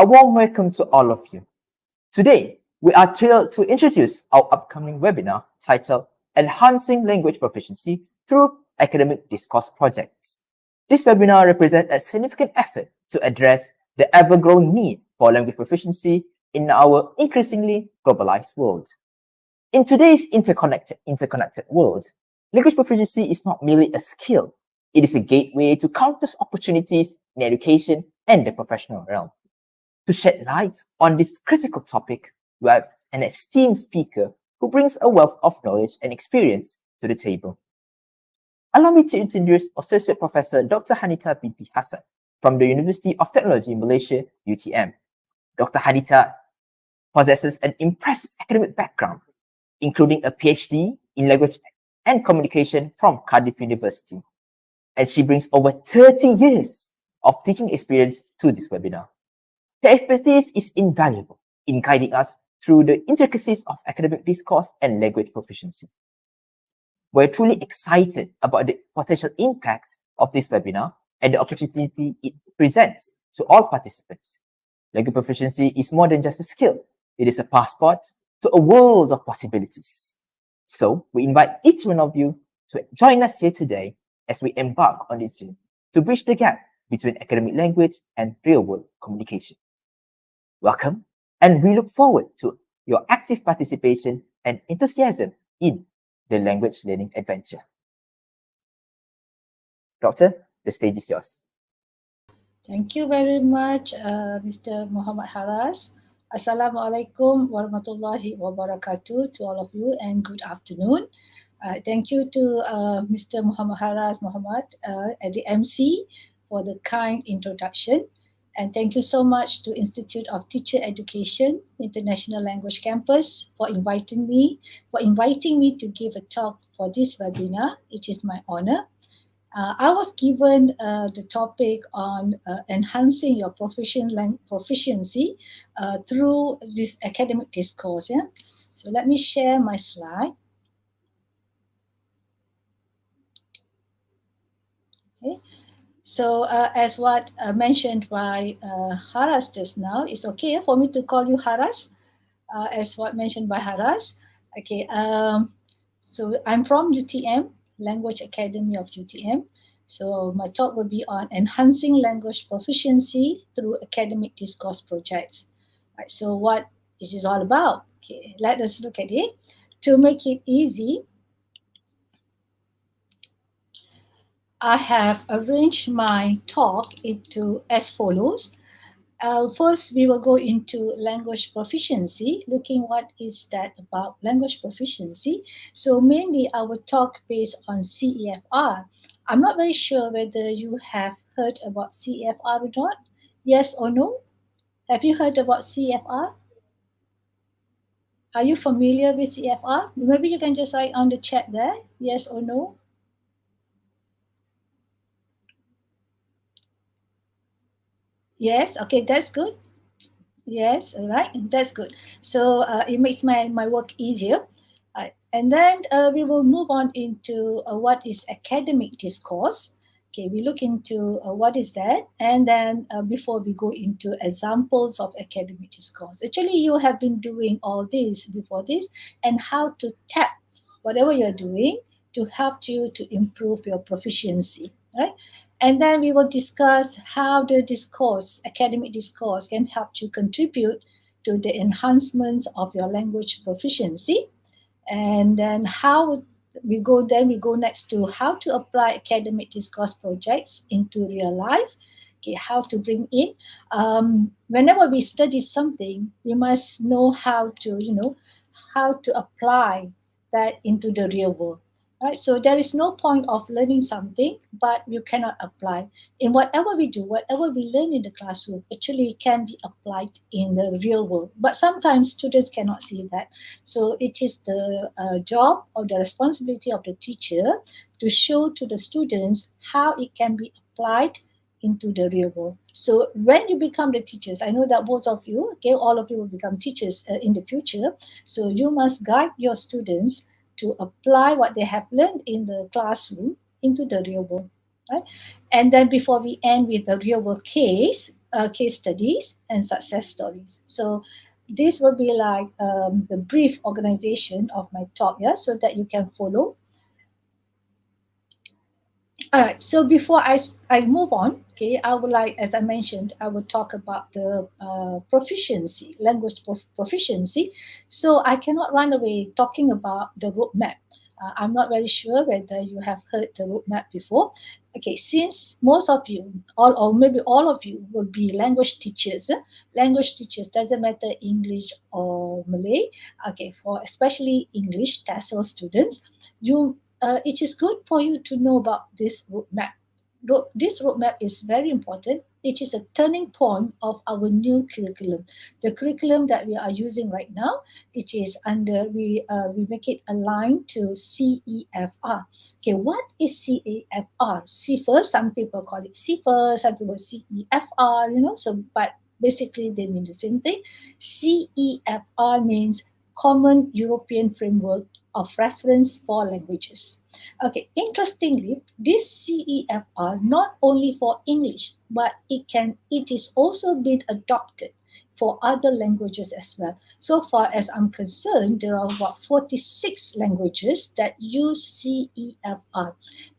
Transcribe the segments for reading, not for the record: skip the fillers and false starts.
A warm welcome to all of you. Today, we are thrilled to introduce our upcoming webinar titled Enhancing Language Proficiency Through Academic Discourse Projects. This webinar represents a significant effort to address the ever-growing need for language proficiency in our increasingly globalized world. In today's interconnected world, language proficiency is not merely a skill, it is a gateway to countless opportunities in education and the professional realm. To shed light on this critical topic, we have an esteemed speaker who brings a wealth of knowledge and experience to the table. Allow me to introduce Associate Professor Dr. Hanita binti Hassan from the University of Technology Malaysia, UTM. Dr. Hanita possesses an impressive academic background, including a PhD in Language and Communication from Cardiff University. And she brings over 30 years of teaching experience to this webinar. Her expertise is invaluable in guiding us through the intricacies of academic discourse and language proficiency. We're truly excited about the potential impact of this webinar and the opportunity it presents to all participants. Language proficiency is more than just a skill. It is a passport to a world of possibilities. So we invite each one of you to join us here today as we embark on this journey to bridge the gap between academic language and real-world communication. Welcome, and we look forward to your active participation and enthusiasm in the language learning adventure. Doctor, the stage is yours. Thank you very much, Mr. Muhammad Haras. Assalamualaikum warahmatullahi wabarakatuh to all of you, and good afternoon. Thank you to Mr. Muhammad Haras Muhammad at the MC for the kind introduction. And thank you so much to Institute of Teacher Education, International Language Campus for inviting me to give a talk for this webinar. It is my honor. I was given the topic on enhancing your proficiency through this academic discourse. Yeah? So let me share my slide. Okay. So as what mentioned by Haras just now, it's okay for me to call you Haras, as what mentioned by Haras. Okay. So I'm from UTM, Language Academy of UTM. So my talk will be on enhancing language proficiency through academic discourse projects. Right, so what is this all about? Okay, let us look at it. To make it easy, I have arranged my talk into as follows. First, we will go into language proficiency, looking what is that about language proficiency. So mainly I will talk based on CEFR. I'm not very sure whether you have heard about CEFR or not. Yes or no? Have you heard about CEFR? Are you familiar with CEFR? Maybe you can just write on the chat there, yes or no. Yes, okay, that's good. Yes, all right, that's good. So it makes my work easier. And then we will move on into what is academic discourse. Okay, we look into what is that, and then before we go into examples of academic discourse. Actually, you have been doing all this before this, and how to tap whatever you're doing to help you to improve your proficiency, right? And then we will discuss how the discourse, academic discourse, can help you contribute to the enhancements of your language proficiency. And then we go next to how to apply academic discourse projects into real life. Okay, how to bring in. Whenever we study something, we must know how to apply that into the real world. Right? So there is no point of learning something, but you cannot apply. In whatever we do, whatever we learn in the classroom, actually can be applied in the real world. But sometimes students cannot see that. So it is the job or the responsibility of the teacher to show to the students how it can be applied into the real world. So when you become the teachers, I know that both of you, okay, all of you will become teachers in the future. So you must guide your students to apply what they have learned in the classroom into the real world. Right? And then before we end with the real world case, case studies, and success stories. So this will be like the brief organization of my talk, yeah, so that you can follow. All right. So before I move on, okay, I would like, as I mentioned, I will talk about the proficiency, language proficiency. So I cannot run away talking about the roadmap. I'm not very sure whether you have heard the roadmap before. Okay, since most of you, all or maybe all of you, will be language teachers. Language teachers doesn't matter English or Malay. Okay, for especially English TESOL students, you it is good for you to know about this roadmap. This roadmap is very important. It is a turning point of our new curriculum. The curriculum that we are using right now, it is under we make it aligned to CEFR. Okay, what is CEFR? CIFR, some people call it CIFR, some people CEFR. So but basically they mean the same thing. CEFR means Common European Framework of Reference for Languages. Okay, interestingly, this CEFR not only for English, but it is also been adopted for other languages as well. So far as I'm concerned, there are about 46 languages that use CEFR.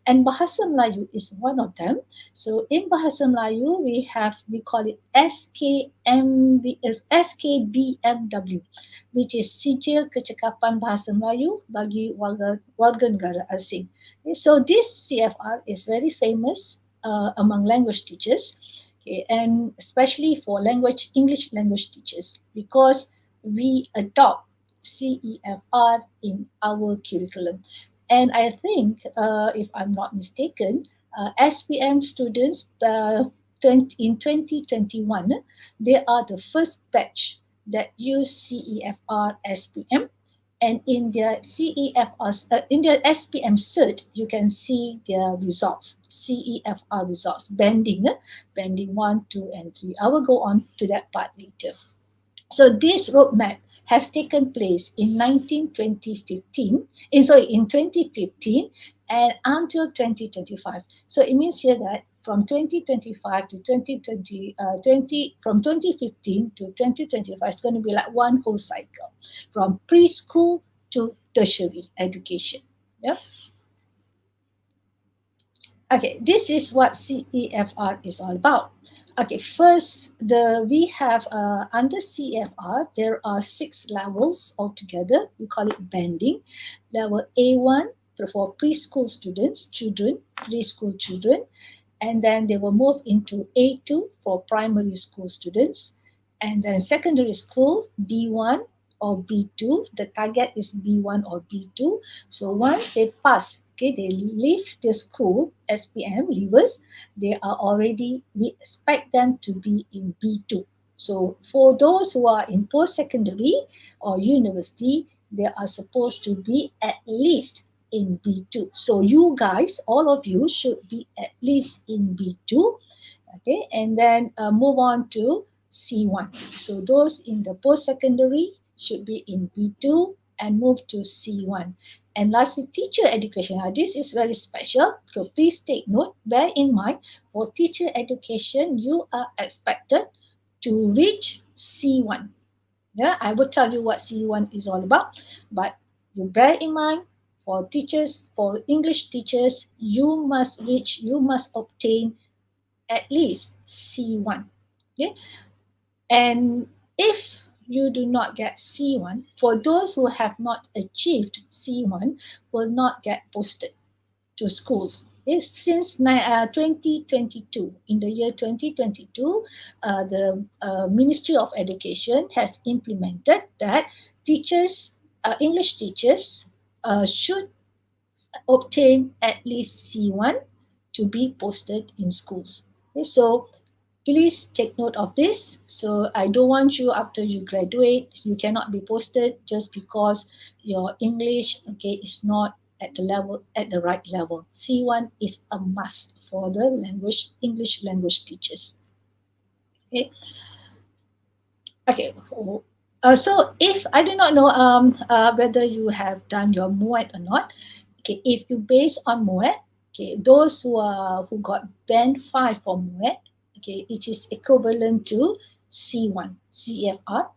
And Bahasa Melayu is one of them. So in Bahasa Melayu, we call it SKBMW, which is Sijil Kecakapan Bahasa Melayu bagi warga negara asing. Okay, so this CFR is very famous among language teachers, okay, and especially for English language teachers, because we adopt CEFR in our curriculum. And I think, if I'm not mistaken, SPM students in 2021, they are the first batch that use CEFR SPM, and in their in their SPM cert, you can see their results, CEFR results, banding 1, 2, and 3. I will go on to that part later. So this roadmap has taken place in 2015 and until 2025. So it means here that from 2025 to 2020, from 2015 to 2025, it's going to be like one whole cycle, from preschool to tertiary education. Yeah. Okay, this is what CEFR is all about. Okay, first, we have under CEFR, there are 6 levels altogether. We call it banding. Level A1 for preschool students, preschool children, and then they will move into A2 for primary school students, and then secondary school B1 or B2. The target is B1 or B2. So once they pass, okay, they leave the school, SPM leavers, we expect them to be in B2. So for those who are in post-secondary or university, they are supposed to be at least in B2. So you guys, all of you, should be at least in B2. Okay, and then move on to C1. So those in the post-secondary should be in B2 and move to C1. And lastly, teacher education. Now, this is very special. So please take note, bear in mind, for teacher education, you are expected to reach C1. Yeah, I will tell you what C1 is all about, but you bear in mind, for teachers, for English teachers, you must obtain at least C1. Okay, and if you do not get C1, for those who have not achieved C1, will not get posted to schools. Okay? Since 2022, in the year 2022, the Ministry of Education has implemented that teachers, English teachers, should obtain at least C1 to be posted in schools. Okay? So please take note of this. So I don't want you, after you graduate, you cannot be posted just because your English, okay, is not at the right level. C1 is a must for the English language teachers. Okay. Okay. So if I do not know whether you have done your MOET or not. Okay, if you base on MOET, okay, those who got band 5 for MOET, okay, which is equivalent to C1, CFR.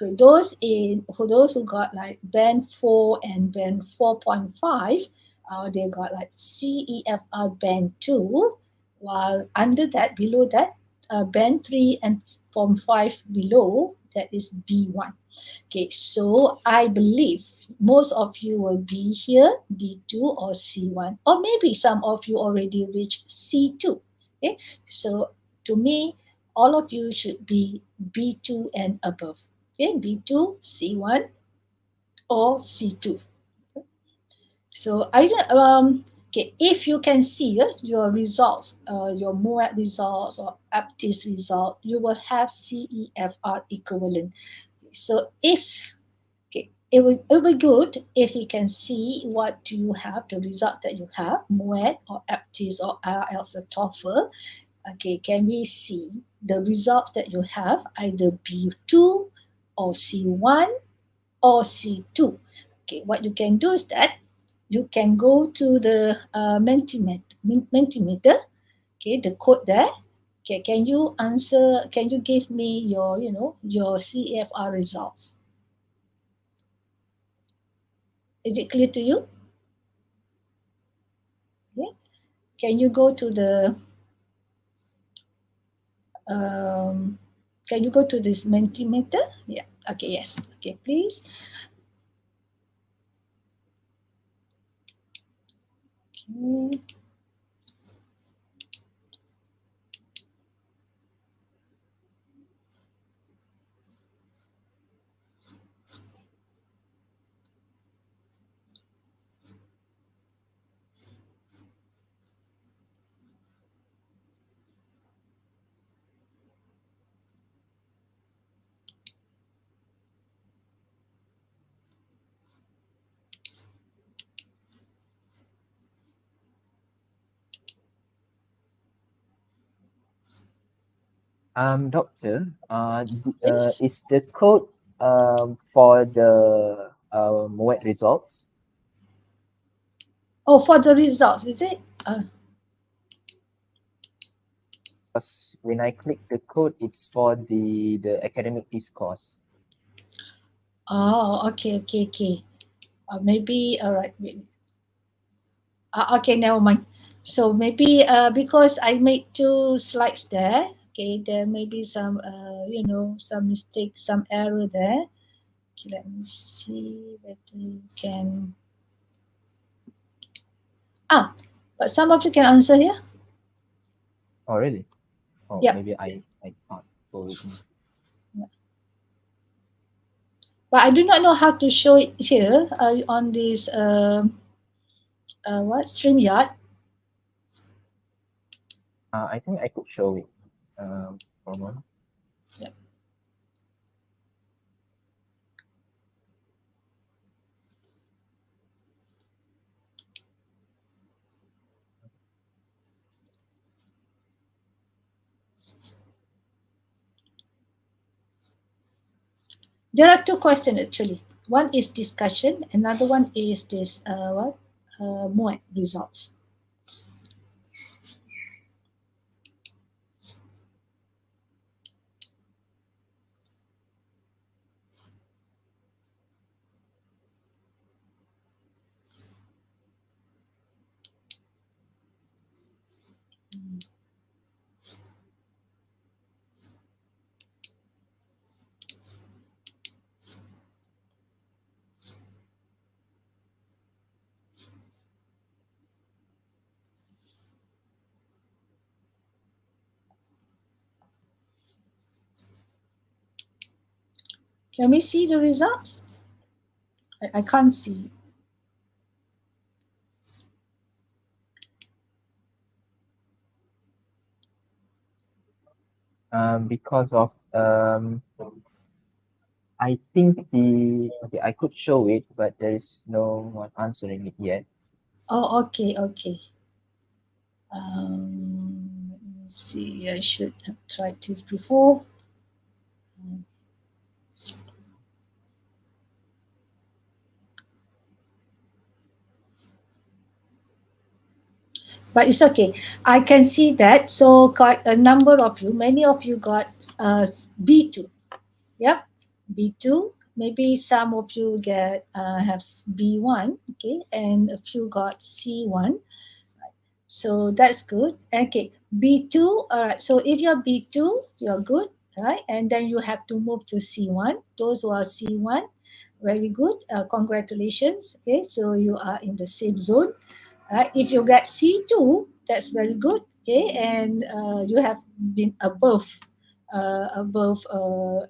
Okay, those who got like band 4 and band 4.5, they got like CEFR band 2, while under that, below that, band 3 and from 5 below, that is B1. Okay, so I believe most of you will be here, B2 or C1, or maybe some of you already reached C2. Okay, so to me, all of you should be B2 and above. Okay, B2, C1, or C2. So I don't, okay, if you can see your results, your MOAT results or APTIS result, you will have CEFR equivalent. So if okay, it will be good if you can see what do you have, the result that you have, MOAT or APTIS or IELTS or TOEFL. Okay, can we see the results that you have, either B2 or C1 or C2? Okay, what you can do is that you can go to the Mentimeter, okay, the code there. Okay, can you answer, can you give me your, your CFR results? Is it clear to you? Okay. Can you go to the um, can you go to this Mentimeter? Yeah. Okay. Yes. Okay. Please. Okay. Doctor, Yes. is the code for the MOAT results? Oh, for the results, is it? Because when I click the code, it's for the academic discourse. Oh, okay, okay, okay. Maybe, all right. Okay, never mind. So maybe because I made two slides there, okay, there may be some, some mistake, some error there. Okay, let me see whether you can. But some of you can answer here. Oh, really? Oh, Yep. maybe I can't go with me. Yeah. But I do not know how to show it here on this what StreamYard. I think I could show it. For a moment. Yep. There are two questions actually. One is discussion, another one is this MOAT results. Can we see the results? I can't see. Because of I think okay, I could show it, but there is no one answering it yet. Oh, okay, okay. Let me see. I should have tried this before. but it's okay. I can see that. So quite a number of you, many of you got B2. Yep, B2. Maybe some of you get have B1, okay, and a few got C1. So that's good. Okay, B2. All right. So if you're B2, you're good, right? And then you have to move to C1. Those who are C1, very good. Congratulations. Okay, so you are in the safe zone. Right? If you get C2, that's very good. Okay, and you have been above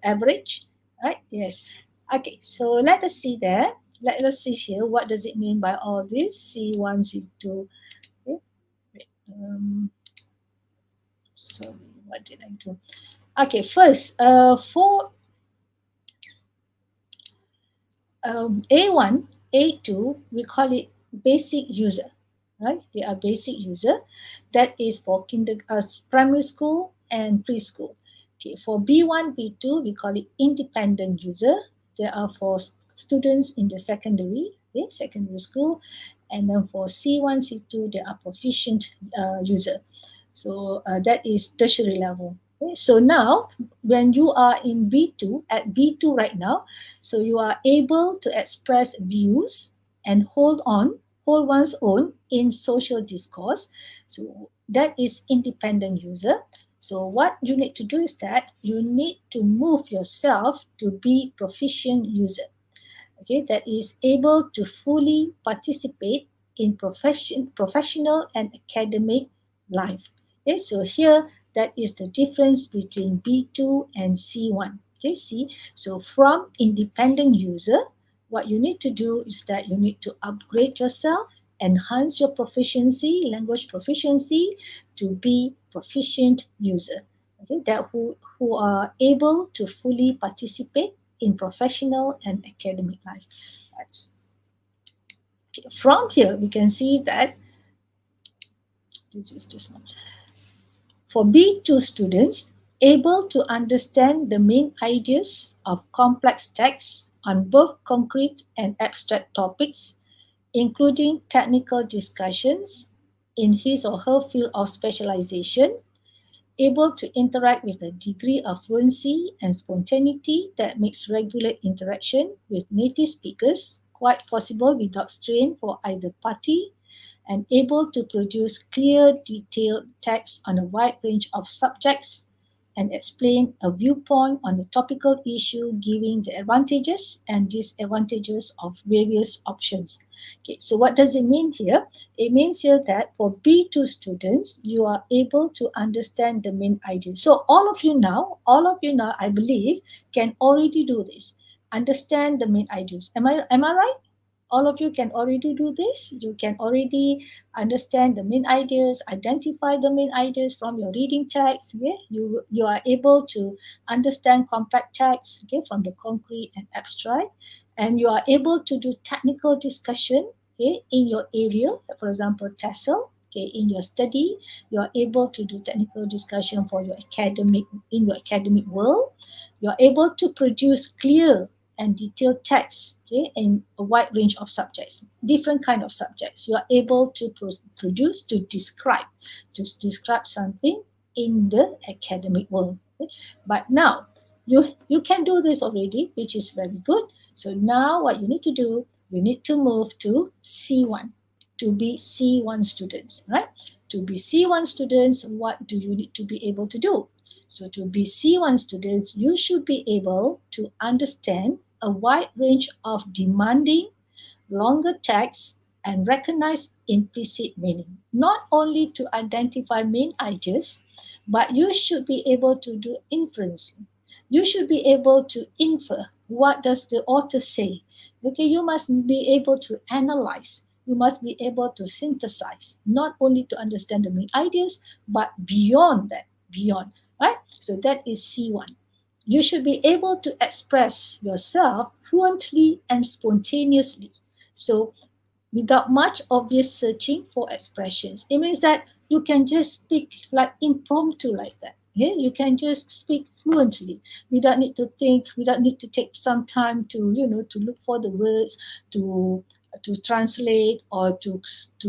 average, right? Yes. Okay, so let us see there. Let us see here. What does it mean by all this? C1, C2. Okay. Um, sorry, what did I do? Okay, first, for A1, A2, we call it basic user, right? They are basic user. That is for primary school and preschool. Okay, for B1, B2, we call it independent user. They are for students in the secondary, okay, secondary school. And then for C1, C2, they are proficient user. So that is tertiary level. Okay, so now when you are in B2, at B2 right now, so you are able to express views and hold one's own in social discourse. So that is independent user. So what you need to do is that you need to move yourself to be proficient user. Okay, that is able to fully participate in professional and academic life. Okay, so here that is the difference between B2 and C1. Okay, see, so from independent user, what you need to do is that you need to upgrade yourself, enhance your proficiency, language proficiency, to be proficient user. Okay, that who are able to fully participate in professional and academic life. Right. Okay. From here, we can see that this is too small. For B2 students, able to understand the main ideas of complex texts on both concrete and abstract topics, including technical discussions in his or her field of specialization, able to interact with a degree of fluency and spontaneity that makes regular interaction with native speakers quite possible without strain for either party, and able to produce clear, detailed text on a wide range of subjects and explain a viewpoint on a topical issue, giving the advantages and disadvantages of various options. Okay, so what does it mean here? It means here that for B2 students, you are able to understand the main ideas. So all of you now, I believe, can already do this. Understand the main ideas. Am I right? All of you can already do this. You can already understand the main ideas, identify the main ideas from your reading text. Okay? You are able to understand complex text, okay, from the concrete and abstract, and you are able to do technical discussion, okay, in your area. For example, TESOL. Okay, in your study, you are able to do technical discussion for your academic world. You are able to produce clear and detailed text, okay, in a wide range of subjects, different kind of subjects. You are able to produce, to describe something in the academic world. Okay? But now you can do this already, which is very good. So now what you need to do, you need to move to C1 to be C1 students, right? To be C1 students, what do you need to be able to do? So to be C1 students, you should be able to understand a wide range of demanding longer text and recognize implicit meaning. Not only to identify main ideas, but you should be able to do inferencing. You should be able to infer what does the author say. Okay, you must be able to analyze. You must be able to synthesize, not only to understand the main ideas, but beyond that, beyond, right? So that is C1. You should be able to express yourself fluently and spontaneously. So, without much obvious searching for expressions, it means that you can just speak like impromptu like that. Yeah, you can just speak fluently. We don't need to think. We don't need to take some time to to look for the words, to translate, or to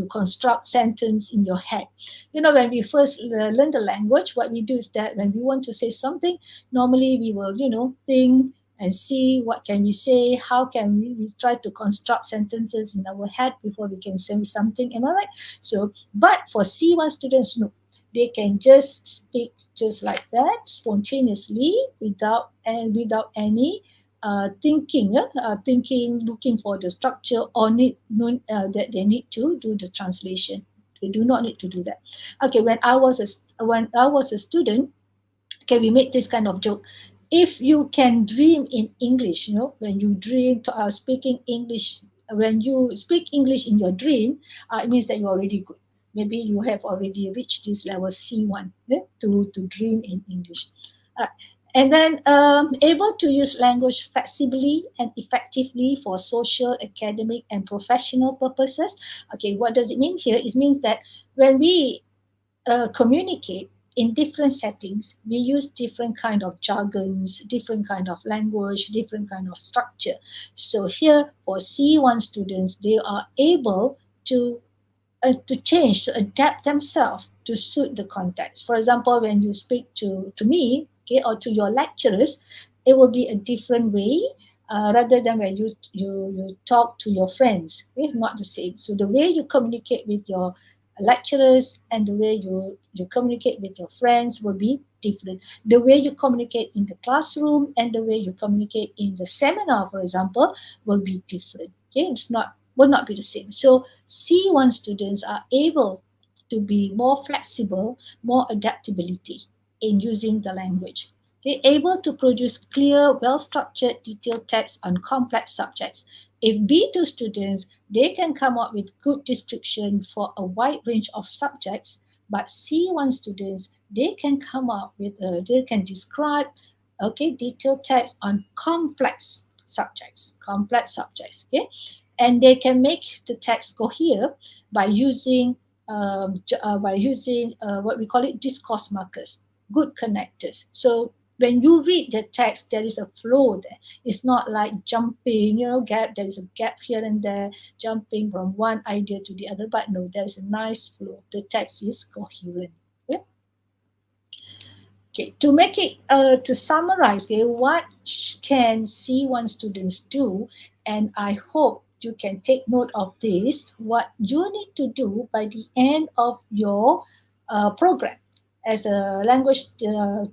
construct sentence in your head. When we first learn the language, what we do is that when we want to say something, normally we will think and see what can we say, how can we try to construct sentences in our head before we can say something. Am I right? So, but for C1 students, no, they can just speak just like that, spontaneously, without any thinking, looking for the structure, or that they need to do the translation. They do not need to do that. Okay, when I was a student, okay, we make this kind of joke. If you can dream in English, when you dream speaking English, when you speak English in your dream, it means that you're already good. Maybe you have already reached this level C1, to dream in English. Alright. And then able to use language flexibly and effectively for social, academic, and professional purposes. Okay, what does it mean here? It means that when we communicate in different settings, we use different kind of jargons, different kind of language, different kind of structure. So here for C1 students, they are able to change, to adapt themselves to suit the context. For example, when you speak to me, okay, or to your lecturers, it will be a different way, rather than when you talk to your friends. It's not the same. So the way you communicate with your lecturers and the way you communicate with your friends will be different. The way you communicate in the classroom and the way you communicate in the seminar, for example, will be different. Okay, will not be the same. So C1 students are able to be more flexible, more adaptability in using the language. They're able to produce clear, well-structured, detailed text on complex subjects. If B2 students, they can come up with good description for a wide range of subjects, but C1 students, they can come up with, they can describe, okay, detailed text on complex subjects, okay, and they can make the text cohere by using what we call it discourse markers, good connectors. So when you read the text, there is a flow there. It's not like jumping, gap. There is a gap here and there, jumping from one idea to the other. But no, there is a nice flow. The text is coherent. Yeah? Okay, to make it, to summarize, okay, what can C1 students do? And I hope you can take note of this. What you need to do by the end of your program as a language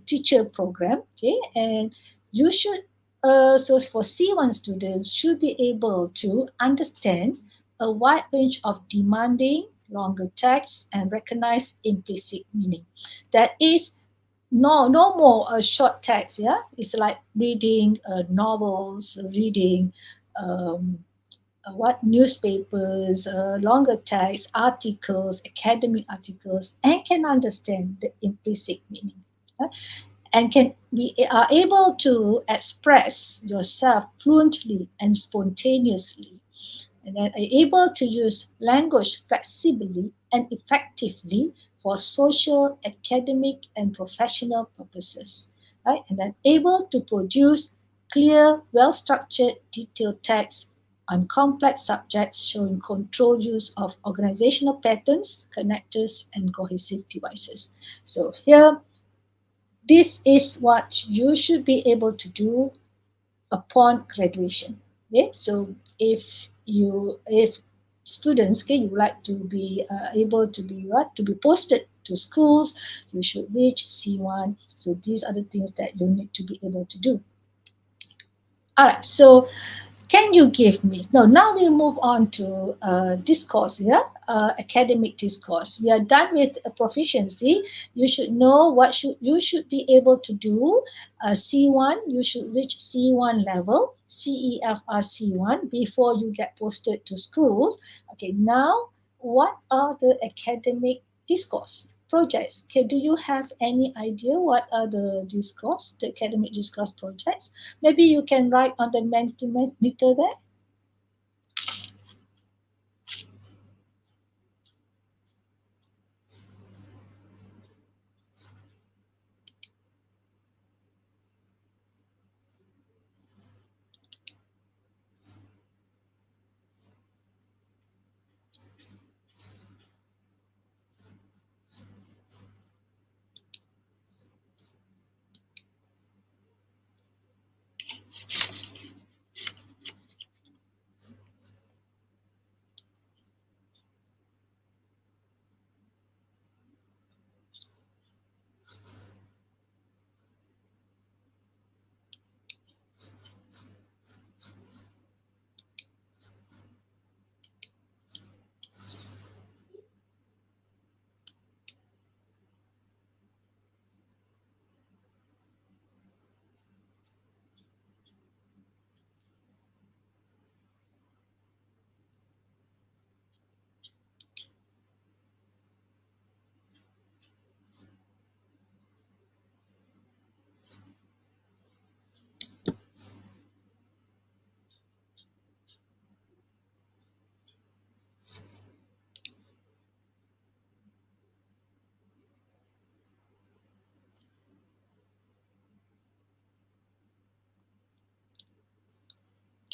teacher program, okay, and you should, so for C1 students, should be able to understand a wide range of demanding longer text and recognize implicit meaning. That is, no more short text. Yeah, it's like reading novels, reading um, what newspapers, longer text, articles, academic articles, and can understand the implicit meaning. uh, and can be are able to express yourself fluently and spontaneously, and then are able to use language flexibly and effectively for social, academic, and professional purposes, right? And then able to produce clear, well-structured, detailed text on complex subjects, showing controlled use of organizational patterns, connectors, and cohesive devices. So here, this is what you should be able to do upon graduation. Okay, so if students, okay, you would like to be able to be posted to schools, you should reach C1. So these are the things that you need to be able to do. All right, so can you give me, no, now we move on to discourse, yeah, academic discourse. We are done with proficiency. You should know what you should be able to do. C1, you should reach C1 level, CEFR C1 before you get posted to schools. Okay, now what are the academic discourse projects? Okay, do you have any idea what are the academic discourse projects? Maybe you can write on the Mentimeter there.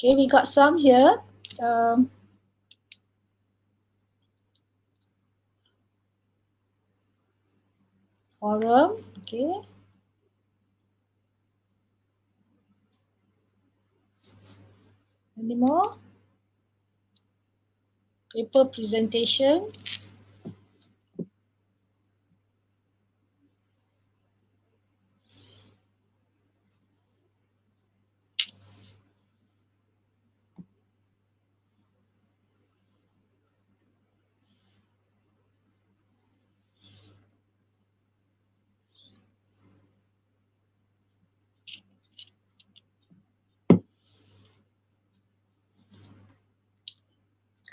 Okay, we got some here. Um, Forum. Okay. Any more? Paper presentation.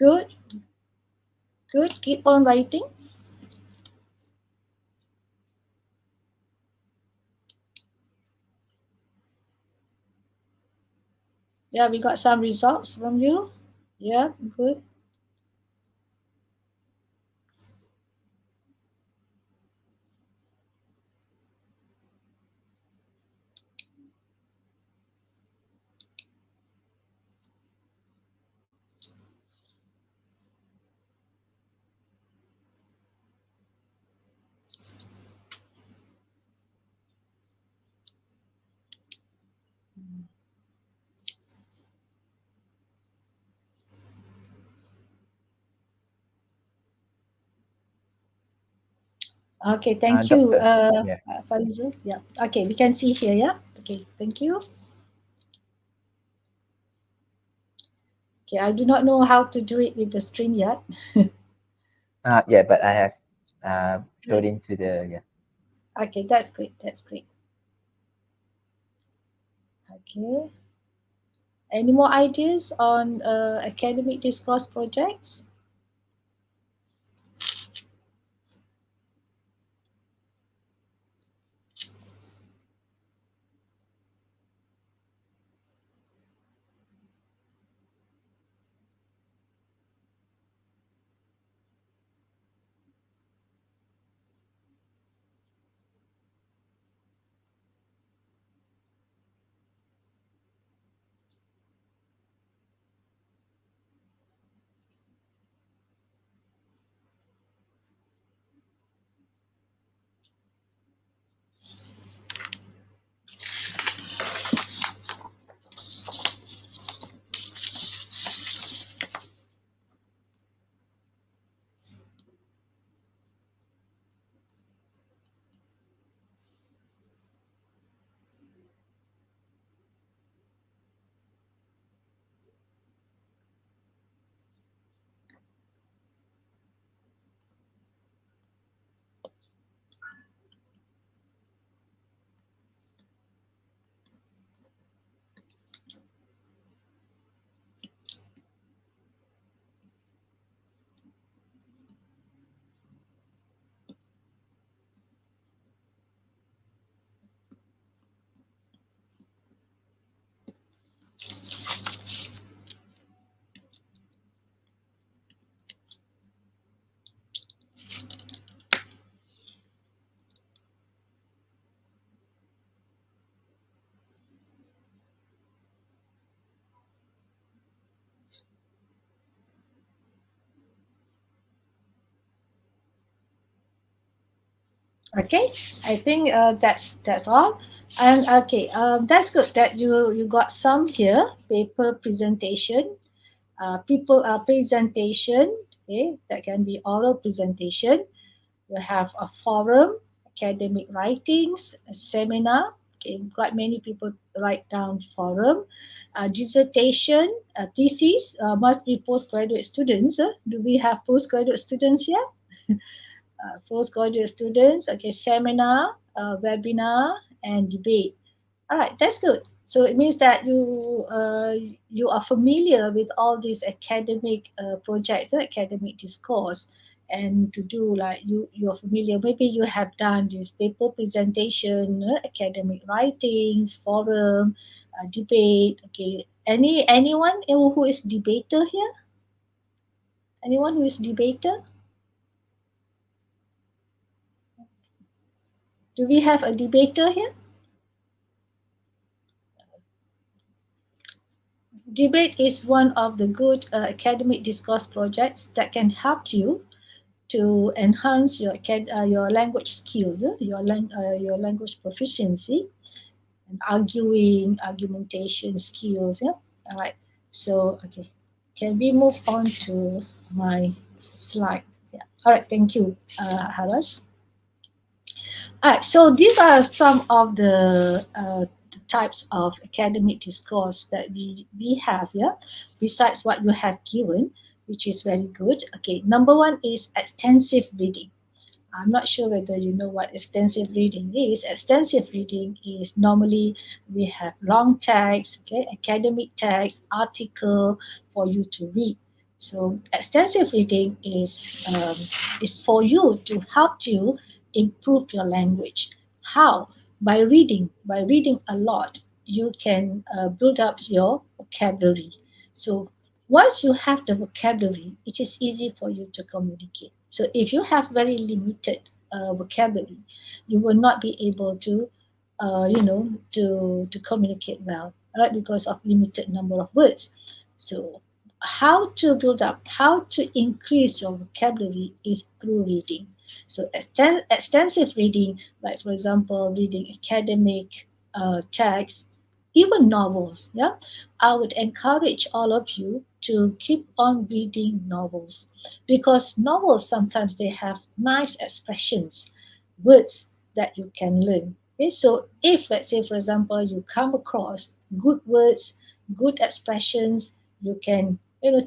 Good. Good. Keep on writing. Yeah, we got some results from you. Yeah, good. Okay, thank you, Doctor. Yeah. Farizu. Yeah. Okay, we can see here. Yeah. Okay, thank you. Okay, I do not know how to do it with the stream yet. Yeah, but I have showed into the yeah. Okay, that's great. That's great. Okay. Any more ideas on academic discourse projects? Okay, I think that's all. And okay, that's good that you got some here. Paper presentation, people presentation. Okay, that can be oral presentation. You have a forum, academic writings, a seminar. Okay, quite many people write down forum, dissertation, thesis. Must be postgraduate students. Do we have postgraduate students here? Postgraduate students, okay, seminar, webinar, and debate. All right, that's good. So it means that you are familiar with all these academic projects, academic discourse, and to do like you're familiar. Maybe you have done this paper presentation, academic writings, forum, debate. Okay, anyone who is debater here? Anyone who is debater? Do we have a debater here? Debate is one of the good academic discourse projects that can help you to enhance your language skills, your language proficiency, and argumentation skills. Yeah. All right. So okay, can we move on to my slide? Yeah. All right. Thank you, Haras. All right. So these are some of the types of academic discourse that we have here, besides what you have given, which is very good. Okay. Number one is extensive reading. I'm not sure whether you know what extensive reading is. Extensive reading is normally we have long text, okay, academic text, article for you to read. So extensive reading is for you to help you improve your language. How? By reading a lot, you can build up your vocabulary. So once you have the vocabulary, it is easy for you to communicate. So if you have very limited vocabulary, you will not be able to, to communicate well, right? Because of limited number of words. So how to build up, how to increase your vocabulary is through reading. So extensive reading, like for example, reading academic texts, even novels. Yeah, I would encourage all of you to keep on reading novels, because novels sometimes they have nice expressions, words that you can learn. Okay, so if let's say for example you come across good words, good expressions, you can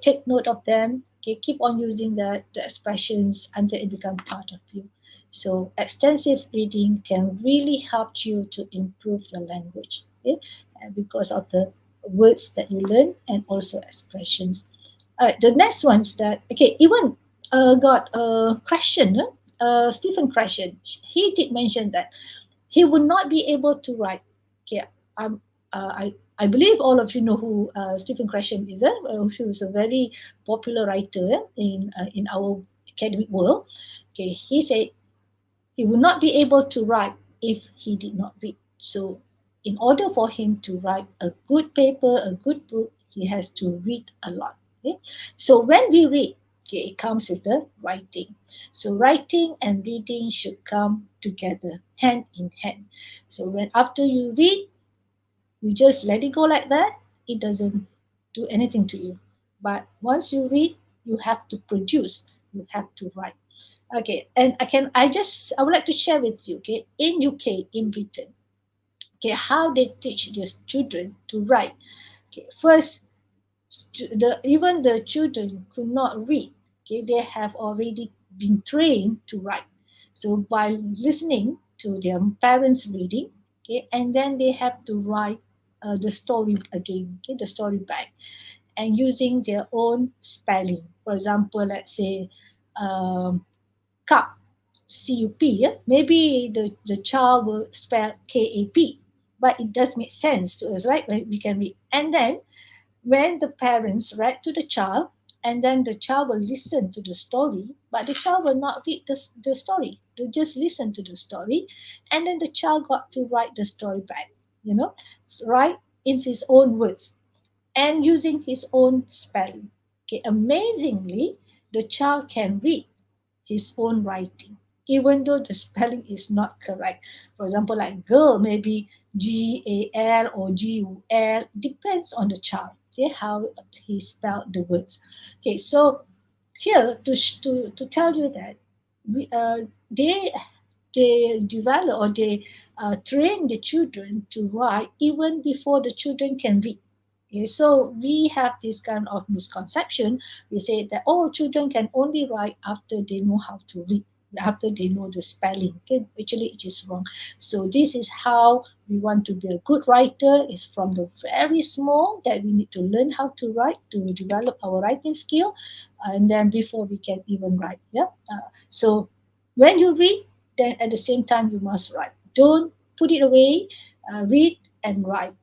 take note of them. Okay, keep on using the expressions until it becomes part of you. So extensive reading can really help you to improve your language. Okay, and because of the words that you learn and also expressions. All right, the next one is that okay, even got a question. Stephen question. He did mention that he would not be able to write. Okay, um, I believe all of you know who Stephen Krashen is. He was a very popular writer in our academic world. Okay, he said he would not be able to write if he did not read. So, in order for him to write a good paper, a good book, he has to read a lot. Okay? So, when we read, okay, it comes with the writing. So, writing and reading should come together, hand in hand. So, when after you read, you just let it go like that, it doesn't do anything to you. But once you read, you have to produce, you have to write. Okay, and I would like to share with you, okay, in UK, in Britain, okay, how they teach their children to write. Okay, first, even the children could not read. Okay, they have already been trained to write. So by listening to their parents reading, okay, and then they have to write the story again, okay, the story back, and using their own spelling. For example, let's say um, cup, CUP, yeah? Maybe the child will spell KAP, but it does make sense to us, right? We can read. And then when the parents read to the child, and then the child will listen to the story, but the child will not read the story. They'll just listen to the story, and then the child got to write the story back, write in his own words and using his own spelling. Okay, amazingly, the child can read his own writing, even though the spelling is not correct. For example, like girl, maybe GAL or GUL, depends on the child, okay, how he spelled the words. Okay, so here to tell you that we, they develop or they train the children to write even before the children can read. Okay, so we have this kind of misconception. We say that oh, children can only write after they know how to read, after they know the spelling. Okay, actually, it is wrong. So this is how we want to be a good writer. Is from the very small that we need to learn how to write to develop our writing skill, and then before we can even write. Yeah. So when you read, then at the same time you must write. Don't put it away. Read and write.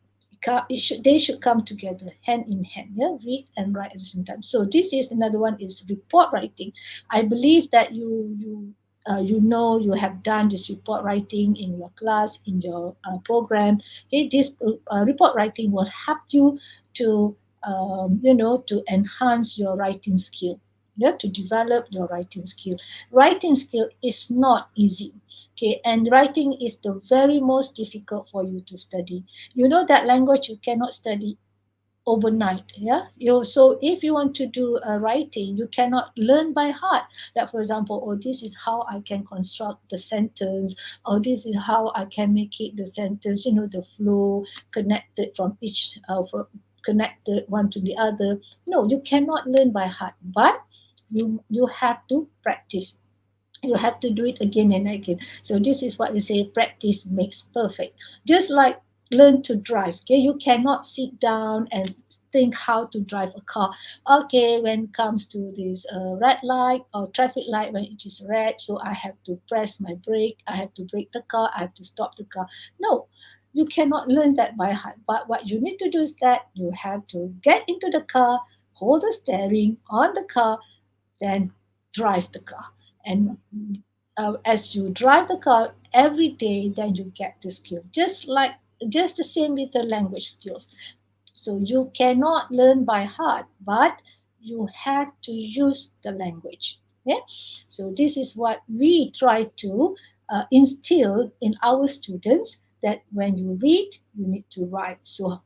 They should come together hand in hand. Yeah, read and write at the same time. So this is another one is report writing. I believe that you have done this report writing in your class, in your program. Okay, this report writing will help you to to enhance your writing skill. Yeah, to develop your writing skill. Writing skill is not easy. Okay, and writing is the very most difficult for you to study. You know that language you cannot study overnight. Yeah, so if you want to do a writing, you cannot learn by heart. That, for example, oh, this is how I can construct the sentence, or this is how I can make it the sentence, the flow connected from each connected one to the other. No, you cannot learn by heart, but you have to practice. You have to do it again and again. So this is what we say, practice makes perfect. Just like learn to drive. Okay, you cannot sit down and think how to drive a car. Okay, when it comes to this red light or traffic light, when it is red, so I have to press my brake, I have to brake the car, I have to stop the car. No, you cannot learn that by heart. But what you need to do is that you have to get into the car, hold the steering on the car, then drive the car. And as you drive the car every day, then you get the skill. Just the same with the language skills. So you cannot learn by heart, but you have to use the language. Yeah. So this is what we try to instill in our students, that when you read, you need to write. So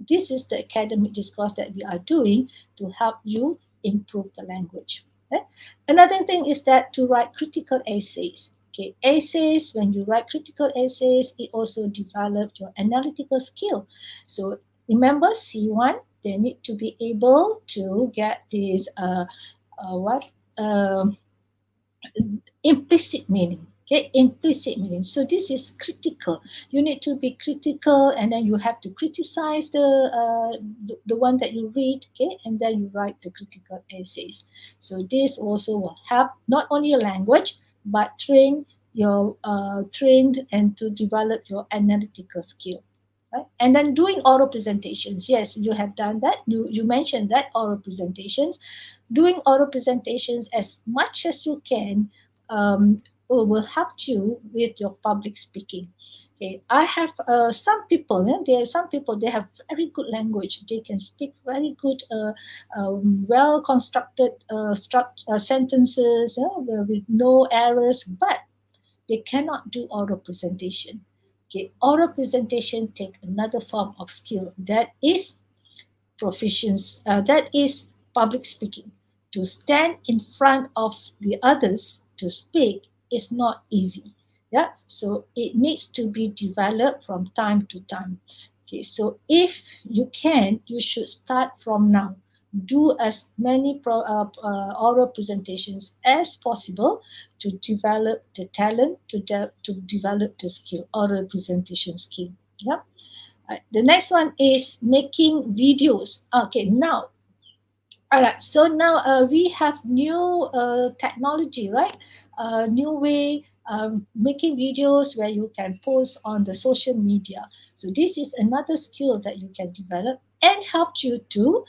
this is the academic discourse that we are doing to help you improve the language. Okay? Another thing is that to write critical essays. Okay, essays, when you write critical essays, it also develops your analytical skill. So remember C1, they need to be able to get this what implicit meaning. Okay, implicit meaning. So this is critical. You need to be critical, and then you have to criticize the one that you read. Okay, and then you write the critical essays. So this also will help not only your language, but trained and to develop your analytical skill. Right? And then doing oral presentations. Yes, you have done that. You mentioned that oral presentations. Doing oral presentations as much as you can will help you with your public speaking. Okay, I have some people. Some people they have very good language. They can speak very good, well constructed sentences with no errors, but they cannot do oral presentation. Okay, oral presentation take another form of skill, that is proficiency, that is public speaking. To stand in front of the others to speak is not easy. Yeah, so it needs to be developed from time to time. Okay, so if you can, you should start from now. Do as many oral presentations as possible to develop the talent, to develop the skill, oral presentation skill. Yeah. Right. The next one is making videos. Okay, now, all right. So now we have new technology, right? New way making videos where you can post on the social media. So this is another skill that you can develop and help you to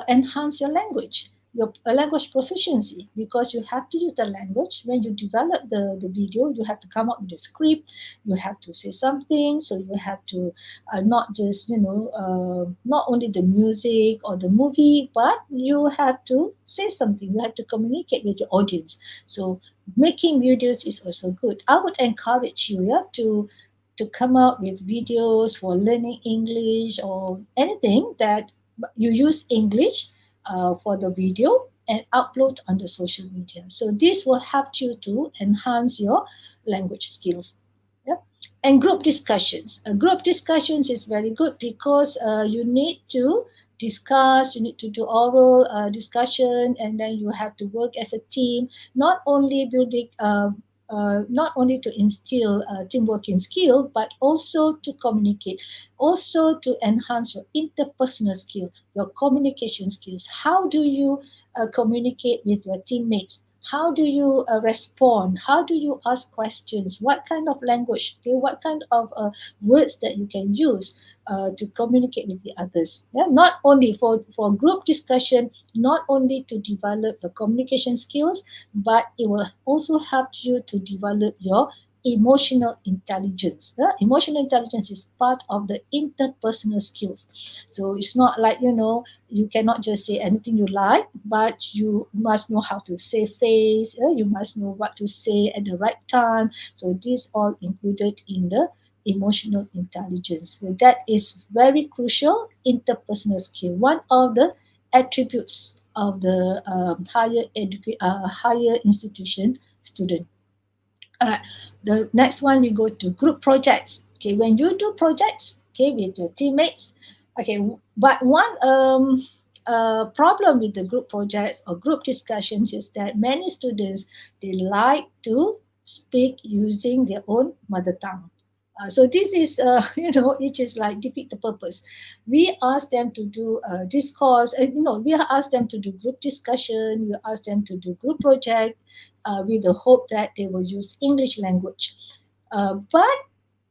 enhance your language, your language proficiency, because you have to use the language. When you develop the video, you have to come up with a script, you have to say something, so you have to not just, not only the music or the movie, but you have to say something, you have to communicate with your audience. So making videos is also good. I would encourage you, yeah, to come up with videos for learning English or anything that you use English for the video and upload on the social media. So this will help you to enhance your language skills. Yeah. And group discussions. Group discussions is very good because you need to discuss, you need to do oral discussion, and then you have to work as a team, not only building not only to instill teamworking skill, but also to communicate, also to enhance your interpersonal skill, your communication skills. How do you communicate with your teammates? How do you respond? How do you ask questions? What kind of language? Okay, what kind of words that you can use to communicate with the others? Yeah? Not only for group discussion, not only to develop the communication skills, but it will also help you to develop your emotional intelligence. Emotional intelligence is part of the interpersonal skills. So it's not like, you cannot just say anything you like, but you must know how to save face. You must know what to say at the right time. So this all included in the emotional intelligence. So that is very crucial interpersonal skill. One of the attributes of the higher institution student. Alright, the next one we go to group projects. Okay, when you do projects, okay, with your teammates, okay, but one problem with the group projects or group discussions is that many students, they like to speak using their own mother tongue. So this is, it is like defeat the purpose. We ask them to do discourse, and we ask them to do group discussion. We ask them to do group project, with the hope that they will use English language. But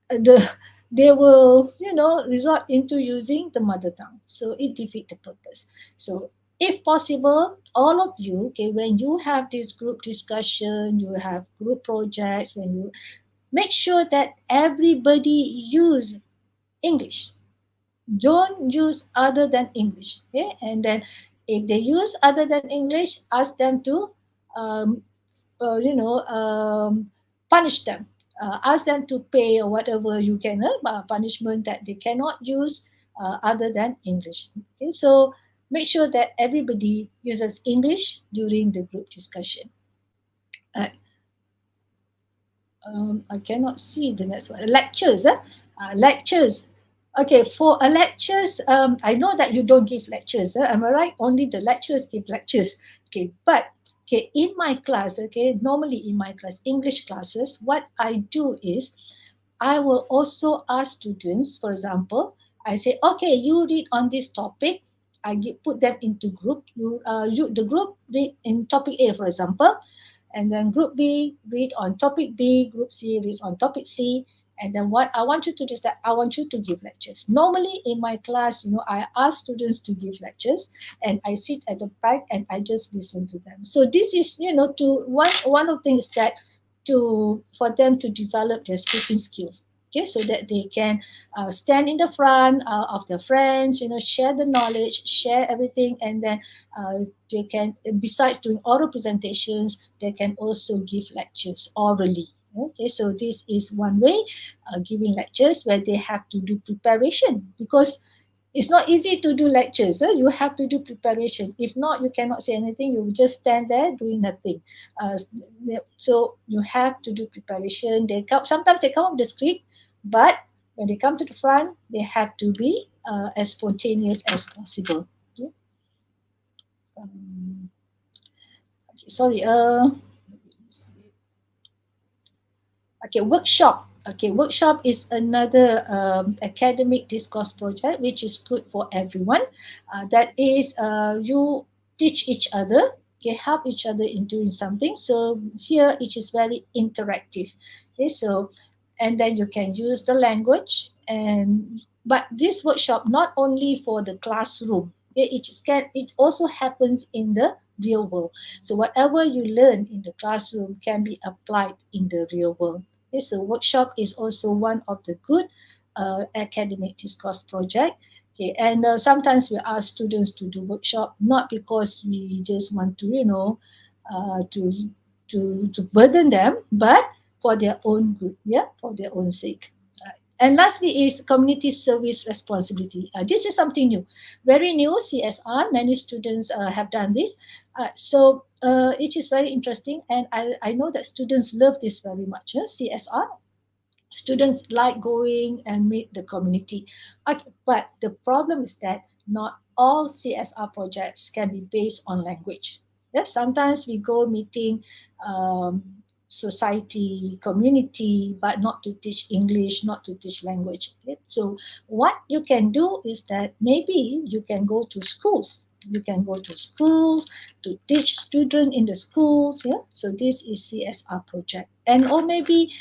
the they will, resort into using the mother tongue. So it defeats the purpose. So if possible, all of you, okay, when you have this group discussion, you have group projects, when you make sure that everybody use English. Don't use other than English. Okay, and then if they use other than English, ask them to um, punish them. Ask them to pay or whatever you can, punishment that they cannot use other than English. Okay, so make sure that everybody uses English during the group discussion. Uh, I cannot see the next one. Lectures, lectures. Okay, for a lectures, I know that you don't give lectures. Am I right? Only the lecturers give lectures. Okay, but okay, in my class, okay, normally in my class, English classes, what I do is I will also ask students, for example, I say, okay, you read on this topic. Put them into group. The group read in topic A, for example, and then group B read on topic B, group C reads on topic C, and then what I want you to do is that I want you to give lectures. Normally in my class, I ask students to give lectures, and I sit at the back and I just listen to them. So this is, to one of the things that for them to develop their speaking skills. Okay, so that they can stand in the front of their friends, share the knowledge, share everything, and then they can, besides doing oral presentations, they can also give lectures orally. Okay, so this is one way, giving lectures where they have to do preparation, because it's not easy to do lectures. You have to do preparation. If not, you cannot say anything. You just stand there doing nothing. Uh, so you have to do preparation. Sometimes they come up with the script, but when they come to the front, they have to be as spontaneous as possible. Yeah. Um, okay, sorry. Okay, workshop. Okay, workshop is another academic discourse project which is good for everyone. That is, you teach each other, okay, help each other in doing something. So here it is very interactive. Okay, so and then you can use the language, but this workshop not only for the classroom. Okay, it also happens in the real world. So whatever you learn in the classroom can be applied in the real world. Okay, so workshop is also one of the good academic discourse project. Okay, and sometimes we ask students to do workshop not because we just want to, to burden them, but for their own good, yeah, for their own sake. And lastly is community service responsibility. This is something new, very new, CSR. Many students have done this. It is very interesting, and I know that students love this very much. CSR, students like going and meet the community. Okay, but the problem is that not all CSR projects can be based on language. Yes, sometimes we go meeting um, society, community, but not to teach English, not to teach language. Okay? So what you can do is that maybe you can go to schools. You can go to schools to teach students in the schools. Yeah, so this is CSR project, and or maybe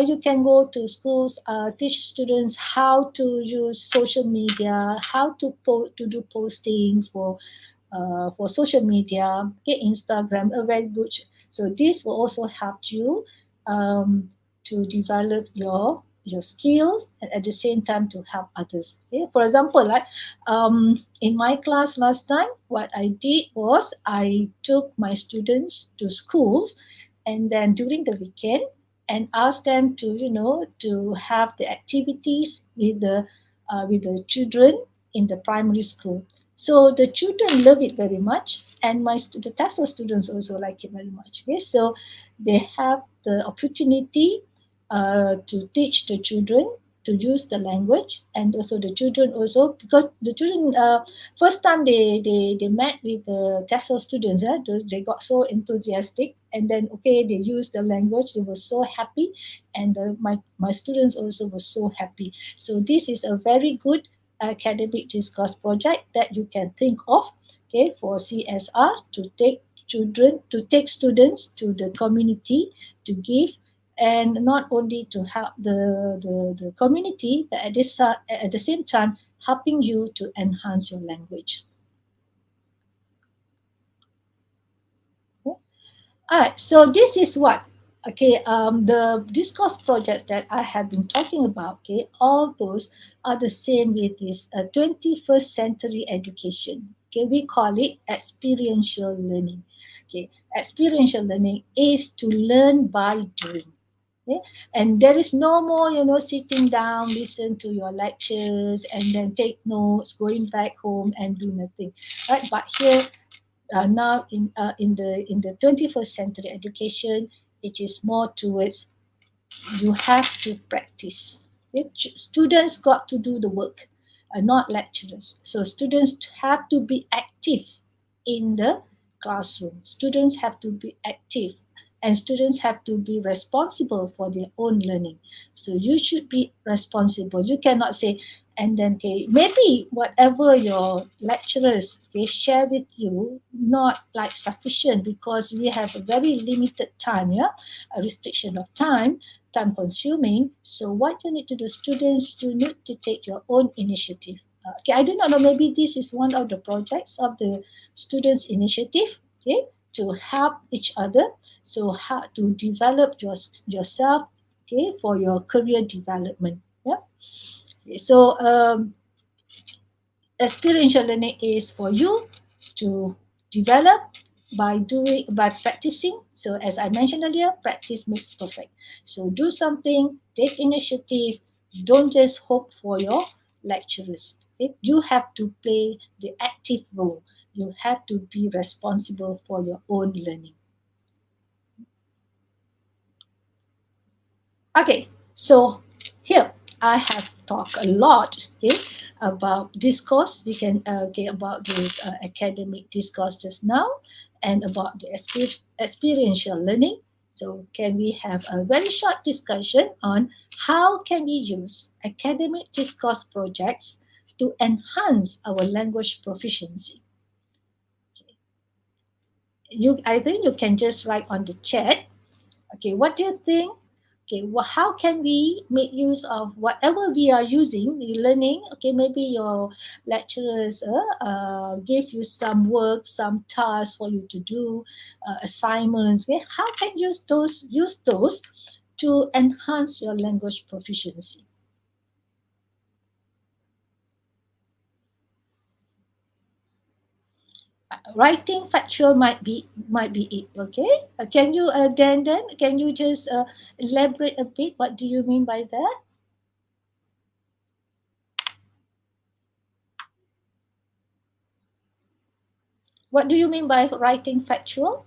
you can go to schools, teach students how to use social media, how to do postings for social media, okay, Instagram, a very good. So this will also help you um, to develop your skills and at the same time to help others. Okay? For example, like in my class last time, what I did was I took my students to schools and then during the weekend and asked them to to have the activities with the children in the primary school. So the children love it very much, and the TESOL students also like it very much. Okay, so they have the opportunity to teach the children to use the language, and also the children also because the children first time they met with the TESOL students, they got so enthusiastic, and then okay they used the language, they were so happy, and my students also were so happy. So this is a very good academic discourse project that you can think of, okay, for CSR to take students to the community to give, and not only to help the community, but at the same time helping you to enhance your language. Okay? All right, so this is what, okay, the discourse projects that I have been talking about, okay, all those are the same with this 21st century education. Okay, we call it experiential learning. Okay, experiential learning is to learn by doing. Okay? And there is no more, sitting down, listen to your lectures, and then take notes, going back home and do nothing. Right? But here now in the 21st century education, it is more towards you have to practice. Okay? Students got to do the work, not lecturers. So students have to be active in the classroom. Students have to be active, and students have to be responsible for their own learning. So you should be responsible. You cannot say, and then okay, maybe whatever your lecturers share with you not like sufficient because we have a very limited time, a restriction of time consuming. So what you need to do, students, you need to take your own initiative. Okay, I do not know, maybe this is one of the projects of the students initiative, okay, to help each other, so how to develop yourself, okay, for your career development. Yeah. Okay, so experiential learning is for you to develop by practicing. So as I mentioned earlier, practice makes perfect. So do something, take initiative, don't just hope for your lecturers. Okay? You have to play the active role. You have to be responsible for your own learning. Okay, so here I have talked a lot, okay, about discourse. We can okay, about this academic discourse just now, and about the experiential learning. So can we have a very short discussion on how can we use academic discourse projects to enhance our language proficiency? I think you can just write on the chat. Okay, what do you think? Okay, well, how can we make use of whatever we are using, the learning? Okay, maybe your lecturers give you some work, some tasks for you to do, assignments. Okay, how can you use those to enhance your language proficiency? Writing factual might be it. Okay, can you then can you just elaborate a bit? What do you mean by that? What do you mean by writing factual?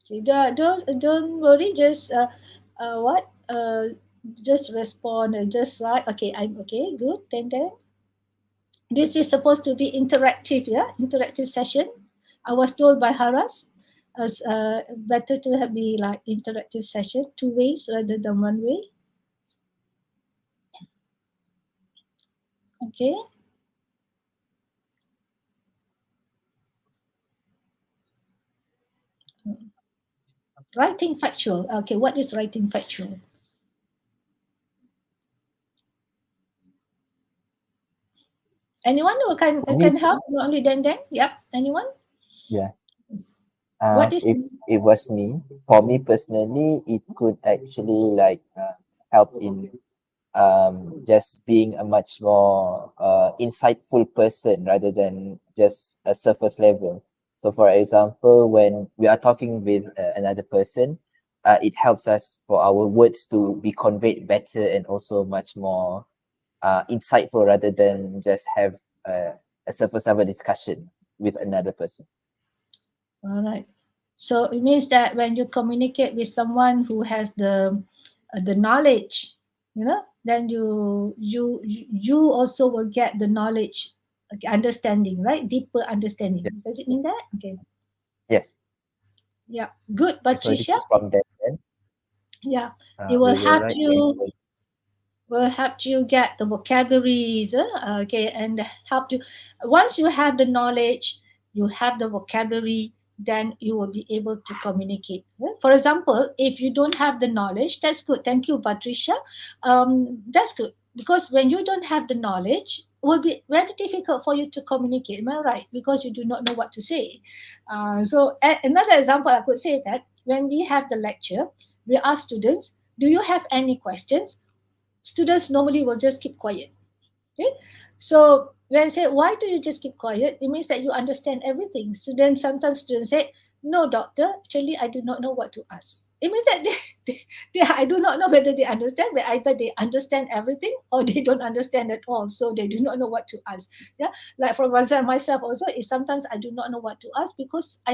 Okay, don't worry. Just what just respond and just like okay. I'm okay. Good. Then this is supposed to be interactive. Yeah, interactive session. I was told by Haras as better to have be like interactive session, two ways rather than one way. Okay. Writing factual. Okay, what is writing factual? Anyone who For me, can help? Not only then. Yep. Anyone? yeah. What is If it was me, for me personally, it could actually like help in just being a much more insightful person rather than just a surface level. So, for example, when we are talking with another person, it helps us for our words to be conveyed better and also much more insightful rather than just have a surface level discussion with another person. all right? So it means that when you communicate with someone who has the knowledge, then you also will get the knowledge, okay, understanding, right? Deeper understanding. Yeah. Does it mean that? Okay. Yes. Yeah. Good, So this Patricia. is from that. Then Yeah. It will we will help write the you answer. will help you get the vocabularies, okay, and help you. Once you have the knowledge, you have the vocabulary, then you will be able to communicate. For example, if you don't have the knowledge, that's good. Thank you, Patricia. That's good, because when you don't have the knowledge, it will be very difficult for you to communicate. Am I right? Because you do not know what to say. Another example I could say that when we have the lecture, we ask students, do you have any questions? Students normally will just keep quiet. Okay? So when I say, why do you just keep quiet? It means that you understand everything. Sometimes students say, no, doctor, actually, I do not know what to ask. It means that I do not know whether they understand, but either they understand everything or they don't understand at all. So they do not know what to ask. Yeah. Like for myself also, if sometimes I do not know what to ask because I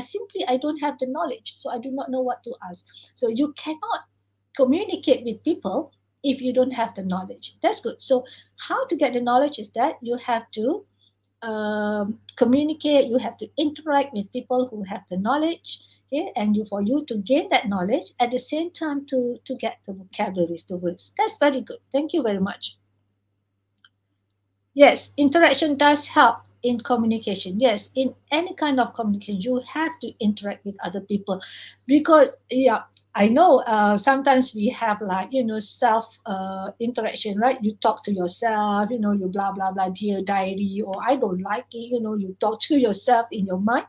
don't have the knowledge. So I do not know what to ask. So you cannot communicate with people if you don't have the knowledge. That's good. So how to get the knowledge is that you have to communicate, you have to interact with people who have the knowledge, okay, and for you to gain that knowledge at the same time to get the vocabularies, the words. That's very good. Thank you very much. Yes, interaction does help in communication. Yes, in any kind of communication, you have to interact with other people, because yeah, I know sometimes we have like self interaction, right? You talk to yourself, you blah blah blah, dear diary, or I don't like it, you talk to yourself in your mind,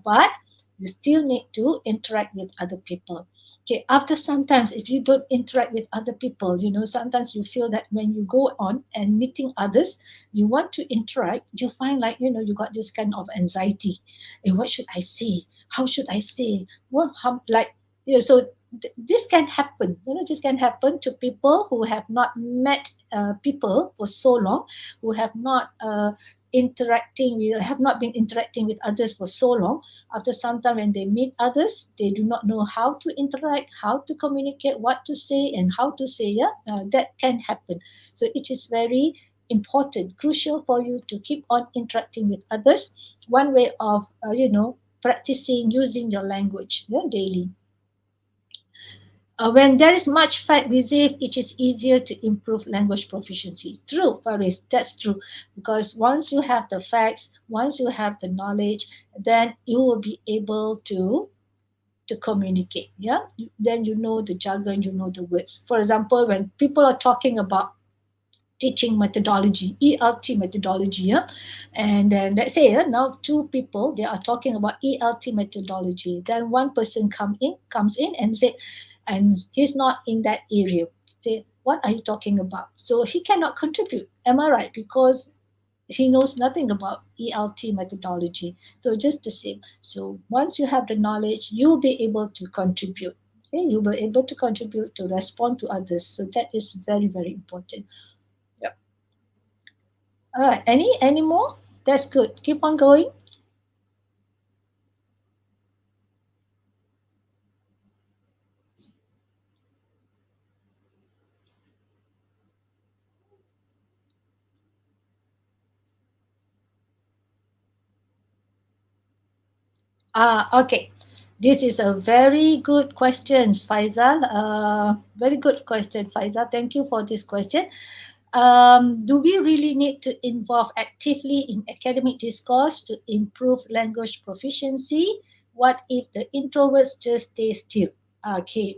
but you still need to interact with other people. Okay, after sometimes if you don't interact with other people, sometimes you feel that when you go on and meeting others, you want to interact, you find like you got this kind of anxiety. And what should I say? How should I say? What how, like so this can happen. This can happen to people who have not met people for so long, who have not been interacting with others for so long. After some time, when they meet others, they do not know how to interact, how to communicate, what to say, and how to say. Yeah, that can happen. So it is very important, crucial for you to keep on interacting with others. One way of, practicing using your language, daily. When there is much fact received, it is easier to improve language proficiency. True, Faris, that's true. Because once you have the facts, once you have the knowledge, then you will be able to communicate. Yeah, then you know the jargon, you know the words. For example, when people are talking about teaching methodology, ELT methodology, yeah? And then let's say now two people they are talking about ELT methodology. Then one person comes in and say, and he's not in that area. Say, what are you talking about? So he cannot contribute. Am I right? Because he knows nothing about ELT methodology. So just the same. So once you have the knowledge, you'll be able to contribute. Okay, you'll be able to contribute to respond to others. So that is very, very important. Yep. All right. Any more? That's good. Keep on going. Okay. This is a very good question, Faisal. Very good question, Faisal. Thank you for this question. Do we really need to involve actively in academic discourse to improve language proficiency? What if the introverts just stay still? Okay.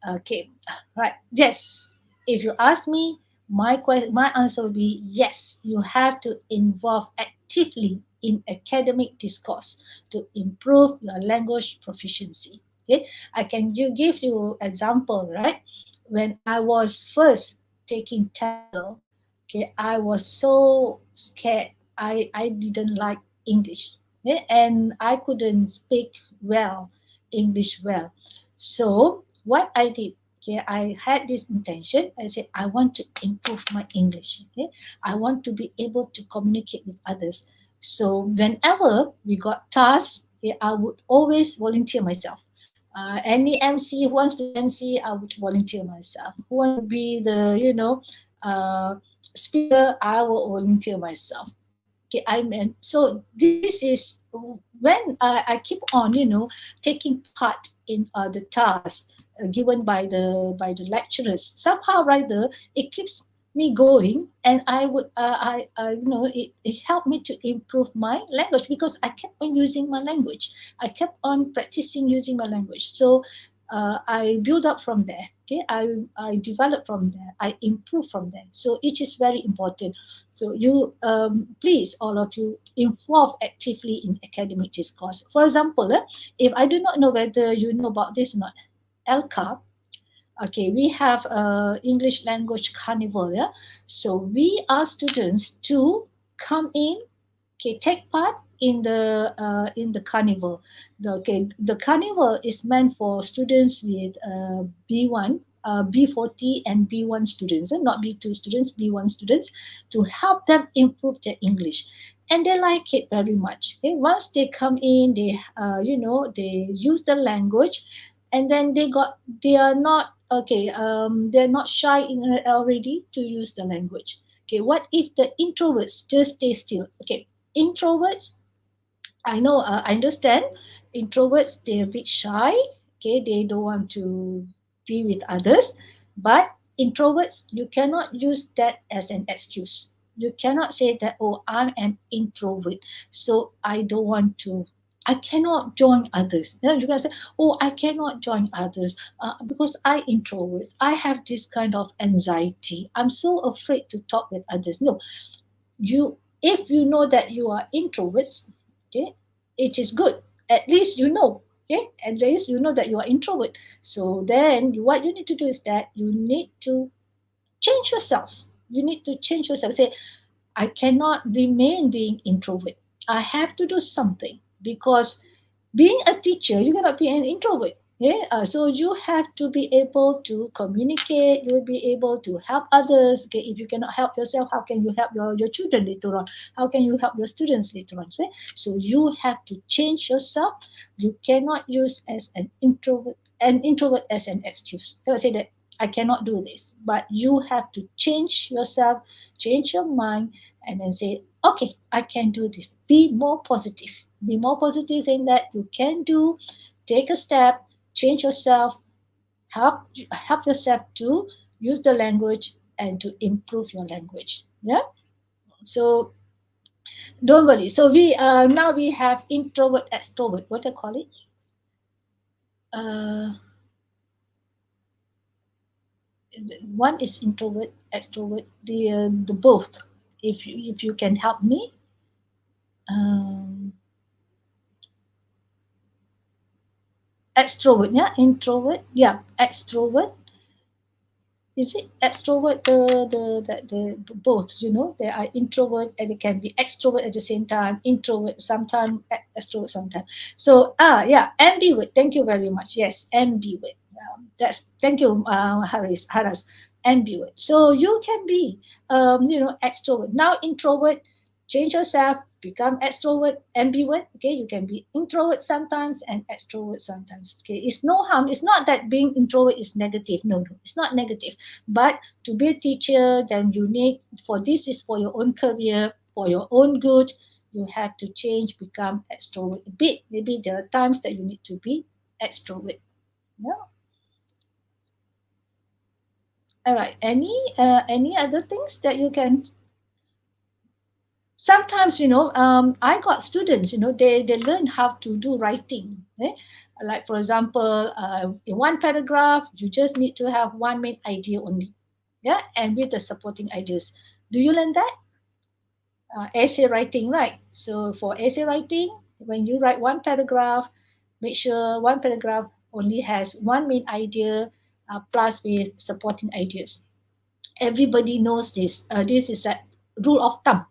Okay. Right. Yes. If you ask me, my answer will be yes. You have to involve actively in academic discourse to improve your language proficiency. Okay, I can give you example, right? When I was first taking TESOL, okay, I was so scared. I didn't like English, okay, and I couldn't speak well English well. So what I did, okay, I had this intention. I said I want to improve my English. Okay, I want to be able to communicate with others. So whenever we got tasks, okay, I would always volunteer myself. Any MC who wants to MC, I would volunteer myself. Who want to be the speaker, I will volunteer myself. Okay, I mean, so this is when I keep on, taking part in the task given by the lecturers. Somehow, rather, it keeps me going, and I would, it helped me to improve my language because I kept on using my language. I kept on practicing using my language. So I build up from there. Okay, I develop from there. I improve from there. So it is very important. So you, please, all of you, involve actively in academic discourse. For example, if I do not know whether you know about this or not, LCAP, okay, we have English language carnival. Yeah, so we ask students to come in, okay, take part in the carnival. The carnival is meant for students with B1, B40 and B1 students, not B2 students, B1 students, to help them improve their English. And they like it very much. Okay? Once they come in, they use the language, and then they are not okay. They're not shy already to use the language. Okay, what if the introverts just stay still? Okay, introverts, I know, I understand. Introverts, they're a bit shy. Okay, they don't want to be with others. But introverts, you cannot use that as an excuse. You cannot say that, oh, I'm an introvert, so I don't want to. I cannot join others. You can say, oh, I cannot join others because I introverts. I have this kind of anxiety. I'm so afraid to talk with others. No, you, if you know that you are introverts, okay, it is good. At least you know, okay, at least you know that you are introvert. So then what you need to do is that you need to change yourself. You need to change yourself. Say, I cannot remain being introvert. I have to do something because being a teacher, you cannot be an introvert. Yeah, so you have to be able to communicate. You'll be able to help others. Okay, if you cannot help yourself, how can you help your children later on? How can you help your students later on? Okay? So you have to change yourself. You cannot use as an introvert as an excuse. Don't say that I cannot do this, but you have to change yourself, change your mind, and then say, okay, I can do this. Be more positive. Be more positive, saying that you can do. Take a step, change yourself, help yourself to use the language and to improve your language. Yeah. So don't worry. So we now we have introvert, extrovert. What I call it? Uh, One is introvert, extrovert. The both. If you can help me. Um, Extrovert, yeah, introvert, yeah, extrovert. Is it extrovert, the both, they are introvert and they can be extrovert at the same time, introvert sometimes, extrovert sometimes. So yeah, ambivert, thank you very much. Yes, ambivert. That's thank you, Haras. Ambivert, so you can be extrovert. Now introvert, change yourself, become extrovert, ambivert. Okay, you can be introvert sometimes and extrovert sometimes. Okay, it's no harm. It's not that being introvert is negative. No, it's not negative. But to be a teacher, then you need, for this is for your own career, for your own good, you have to change, become extrovert a bit. Maybe there are times that you need to be extrovert. Yeah. All right. Any other things that you can? Sometimes, I got students, they learn how to do writing. Like, for example, in one paragraph, you just need to have one main idea only. yeah, and with the supporting ideas. Do you learn that? Essay writing, right? So for essay writing, when you write one paragraph, make sure one paragraph only has one main idea plus with supporting ideas. Everybody knows this. This is a rule of thumb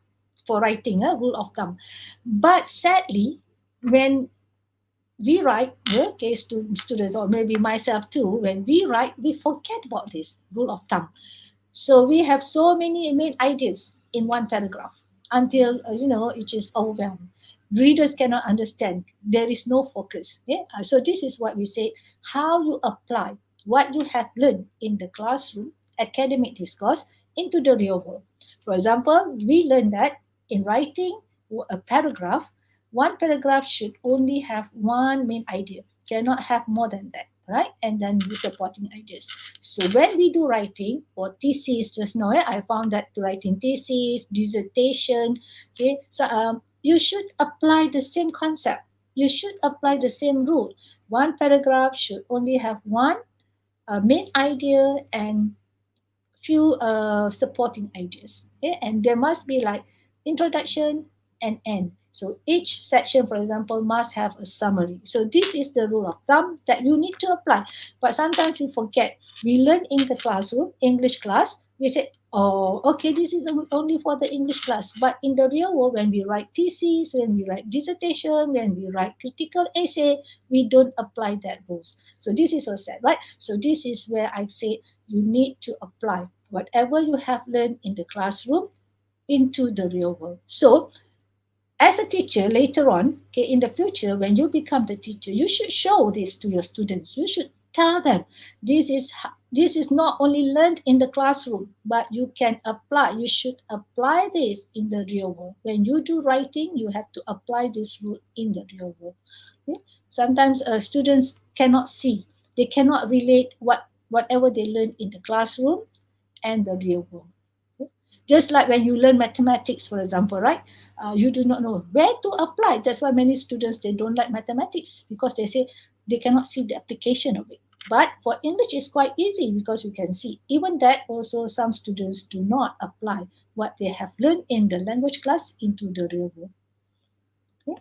for writing, a rule of thumb. But sadly, when we write, okay, students or maybe myself too, when we write, we forget about this rule of thumb. So we have so many main ideas in one paragraph until it is overwhelmed. Readers cannot understand. There is no focus. Yeah? So this is what we say: how you apply what you have learned in the classroom, academic discourse, into the real world. For example, we learned that in writing a paragraph, one paragraph should only have one main idea. Cannot have more than that, right? And then the supporting ideas. So when we do writing for thesis, just now, I found that to writing thesis, dissertation, okay, so you should apply the same concept. You should apply the same rule. One paragraph should only have one main idea and few supporting ideas. Okay? And there must be like introduction and end. So each section, for example, must have a summary. So this is the rule of thumb that you need to apply. But sometimes we forget. We learn in the classroom, English class, we say, oh, okay, this is only for the English class. But in the real world, when we write thesis, when we write dissertation, when we write critical essay, we don't apply that rules. So this is so sad, right? So this is where I say you need to apply whatever you have learned in the classroom into the real world. So, as a teacher later on, okay, in the future, when you become the teacher, you should show this to your students. You should tell them this is not only learned in the classroom, but you can apply. You should apply this in the real world. When you do writing, you have to apply this rule in the real world. Okay? Sometimes students cannot see, they cannot relate whatever they learn in the classroom and the real world. Okay? Just like when you learn mathematics, for example, right? You do not know where to apply. That's why many students they don't like mathematics because they say they cannot see the application of it. But for English, it's quite easy because you can see. Even that, also some students do not apply what they have learned in the language class into the real world. Okay?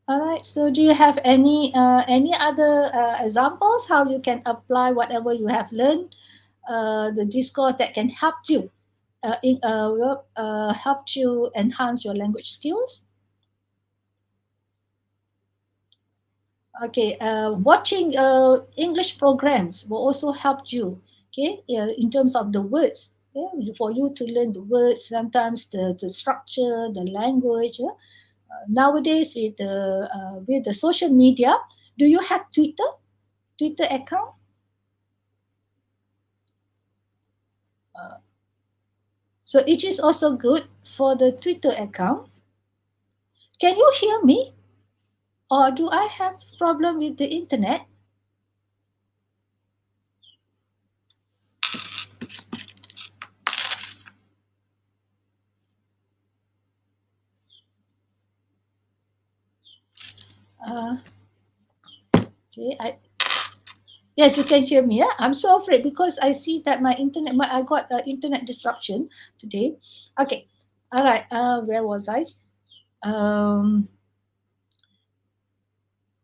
All right. So, do you have any other examples how you can apply whatever you have learned, the discourse that can help you, help you enhance your language skills? Okay. Watching English programs will also help you. Okay, in terms of the words. Yeah, for you to learn the words, sometimes the structure, the language. Yeah? Nowadays with the social media, do you have Twitter account? Uh, so it is also good for the Twitter account. Can you hear me, or do I have problem with the internet? Uh, okay, yes, you can hear me. Yeah? I'm so afraid because I see that I got internet disruption today. Okay, all right. Where was I? Um,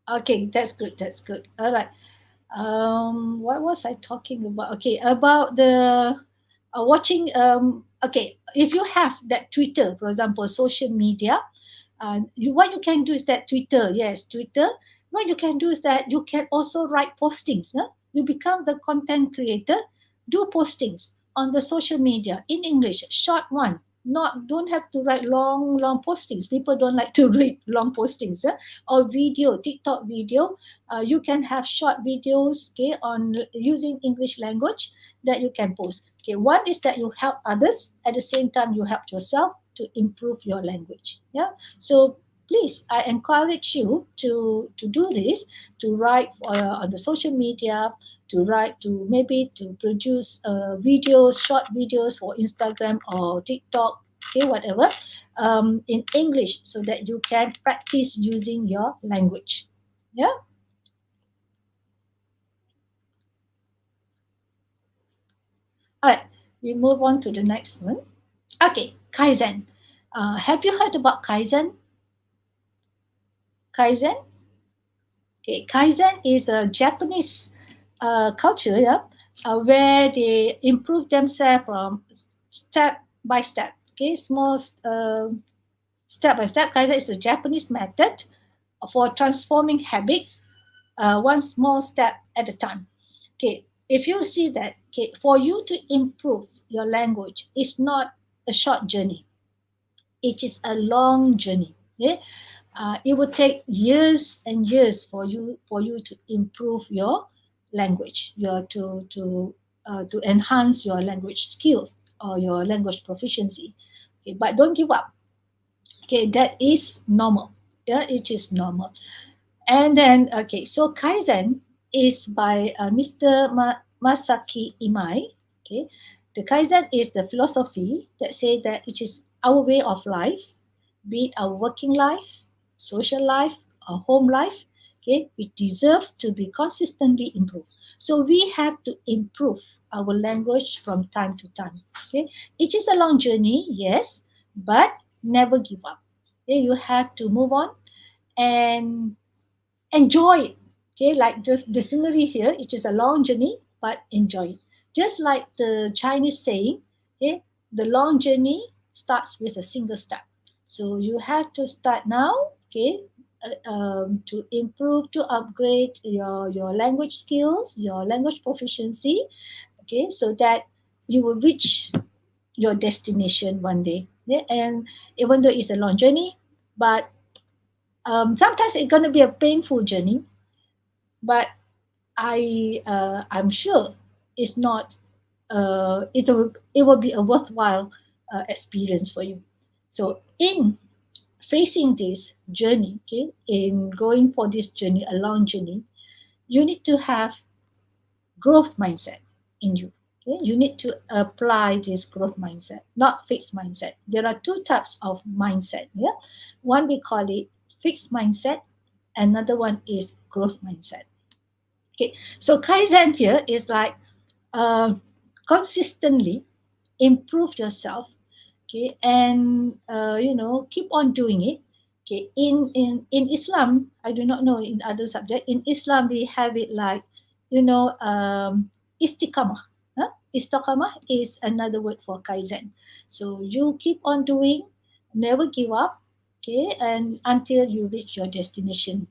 okay, that's good. That's good. All right. What was I talking about? Okay, about the watching. Okay, if you have that Twitter, for example, social media, what you can do is that Twitter, yes, Twitter. What you can do is that you can also write postings. Huh? You become the content creator, do postings on the social media in English, short one. Not don't have to write long postings. People don't like to read long postings. Huh? Or video, TikTok video. You can have short videos, okay, on using English language that you can post. Okay, one is that you help others at the same time you help yourself to improve your language. Yeah, so please, I encourage you to do this, to write on the social media, to write, to maybe to produce videos, short videos for Instagram or TikTok, okay, whatever, in English, so that you can practice using your language. Yeah. All right, we move on to the next one. Okay, Kaizen. Have you heard about Kaizen? Kaizen? Okay, Kaizen is a Japanese culture, yeah, where they improve themselves from step by step. Okay, small step by step. Kaizen is a Japanese method for transforming habits, one small step at a time. Okay, if you see that, okay, for you to improve your language, it's not a short journey. It is a long journey. Okay, it will take years and years for you to improve your language, your to enhance your language skills or your language proficiency. Okay, but don't give up. Okay, that is normal. Yeah, it is normal. And then, okay, so Kaizen is by Mr. Masaki Imai. Okay, the Kaizen is the philosophy that say that it is our way of life, be it our working life, social life, or home life. Okay, it deserves to be consistently improved. So we have to improve our language from time to time. Okay, it is a long journey, yes, but never give up. Okay, you have to move on and enjoy it. Okay, like just the scenery here, it is a long journey, but enjoy it. Just like the Chinese saying, okay, the long journey starts with a single step. So you have to start now, okay, to improve, to upgrade your language skills, your language proficiency, okay, so that you will reach your destination one day. Yeah? And even though it's a long journey, but sometimes it's going to be a painful journey, but I'm sure it's not it will be a worthwhile experience for you. So in facing this journey, okay, in going for this journey, a long journey, you need to have growth mindset in you. Okay? You need to apply this growth mindset, not fixed mindset. There are two types of mindset. Yeah, one we call it fixed mindset, another one is growth mindset. Okay, so Kaizen here is like uh, consistently improve yourself, okay, and keep on doing it. Okay, in Islam, I do not know in other subject. In Islam, we have it like istiqamah. Huh? Istiqamah is another word for Kaizen. So you keep on doing, never give up, okay, and until you reach your destination.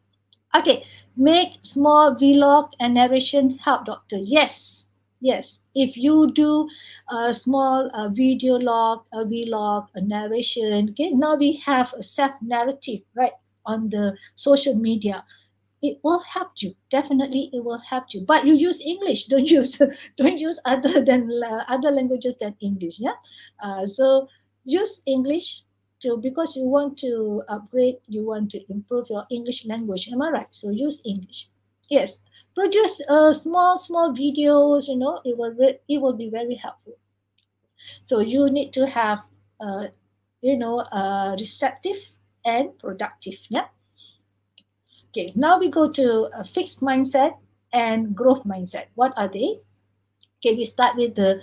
Okay, make small vlog and narration help, doctor. Yes, yes. If you do a small video log, a vlog, a narration, okay, now we have a self narrative, right, on the social media. It will help you. Definitely, it will help you. But you use English. Don't use don't use other languages than English. Yeah. So use English to because you want to upgrade. You want to improve your English language. Am I right? So use English. Yes. Produce small videos. It will be very helpful. So you need to have uh, receptive and productive. Yeah. Okay, now we go to a fixed mindset and growth mindset. What are they? Okay, we start with the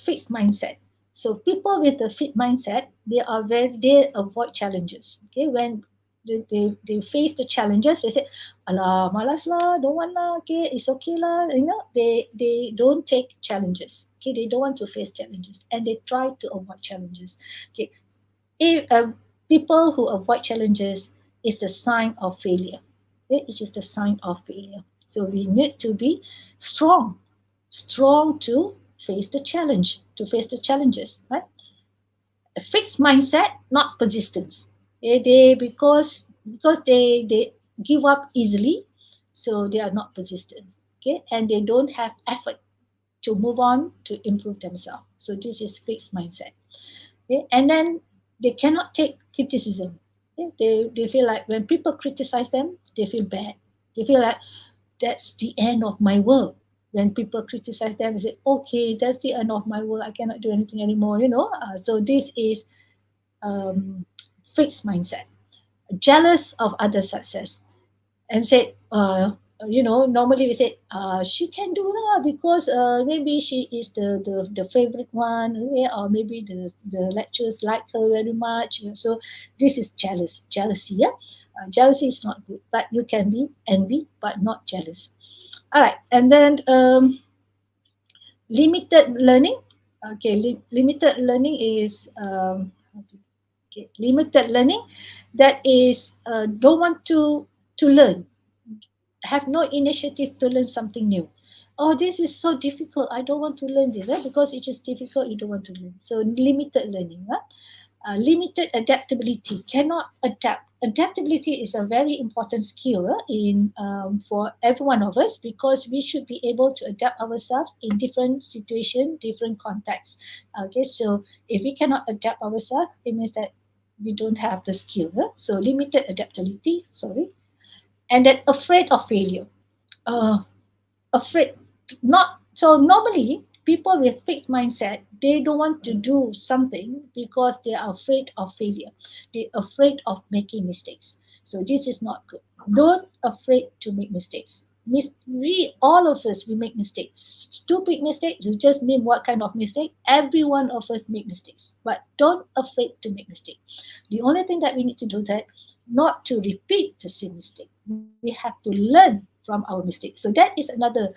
fixed mindset. So people with a fixed mindset, they avoid challenges. Okay, when they face the challenges, they say, "Alah, malas lah, don't want lah. Okay, it's okay lah." They don't take challenges. Okay, they don't want to face challenges, and they try to avoid challenges. Okay, if, people who avoid challenges is the sign of failure. Okay? It is the sign of failure. So we need to be strong, strong to face the challenge, to face the challenges. Right? A fixed mindset, not persistence. Because they give up easily, so they are not persistent. Okay, and they don't have effort to move on to improve themselves. So this is fixed mindset. Okay? And then they cannot take criticism. Okay? They feel like when people criticize them, they feel bad. They feel like that's the end of my world. When people criticize them, they say, okay, that's the end of my world. I cannot do anything anymore. So this is um, fixed mindset. Jealous of other success and said, normally we say, she can do that because maybe she is the favorite one, okay? Or maybe the lecturers like her very much. So this is jealousy. Yeah, jealousy is not good, but you can be envy, but not jealous. All right, and then limited learning. Okay, limited learning is okay, limited learning. That is don't want to learn, have no initiative to learn something new. Oh, this is so difficult. I don't want to learn this, because it is difficult. You don't want to learn. So limited learning, right? Limited adaptability. Cannot adapt. Adaptability is a very important skill in for every one of us, because we should be able to adapt ourselves in different situation, different contexts. Okay, so if we cannot adapt ourselves, it means that we don't have the skill. So limited adaptability. Sorry, and then afraid of failure. uh, Afraid not so normally people with fixed mindset, they don't want to do something because they are afraid of failure, they're afraid of making mistakes. So this is not good. Don't afraid to make mistakes. We all of us, we make mistakes, stupid mistake. You just name what kind of mistake, every one of us make mistakes, but don't afraid to make mistake. The only thing that we need to do that, not to repeat the same mistake. We have to learn from our mistakes. So that is another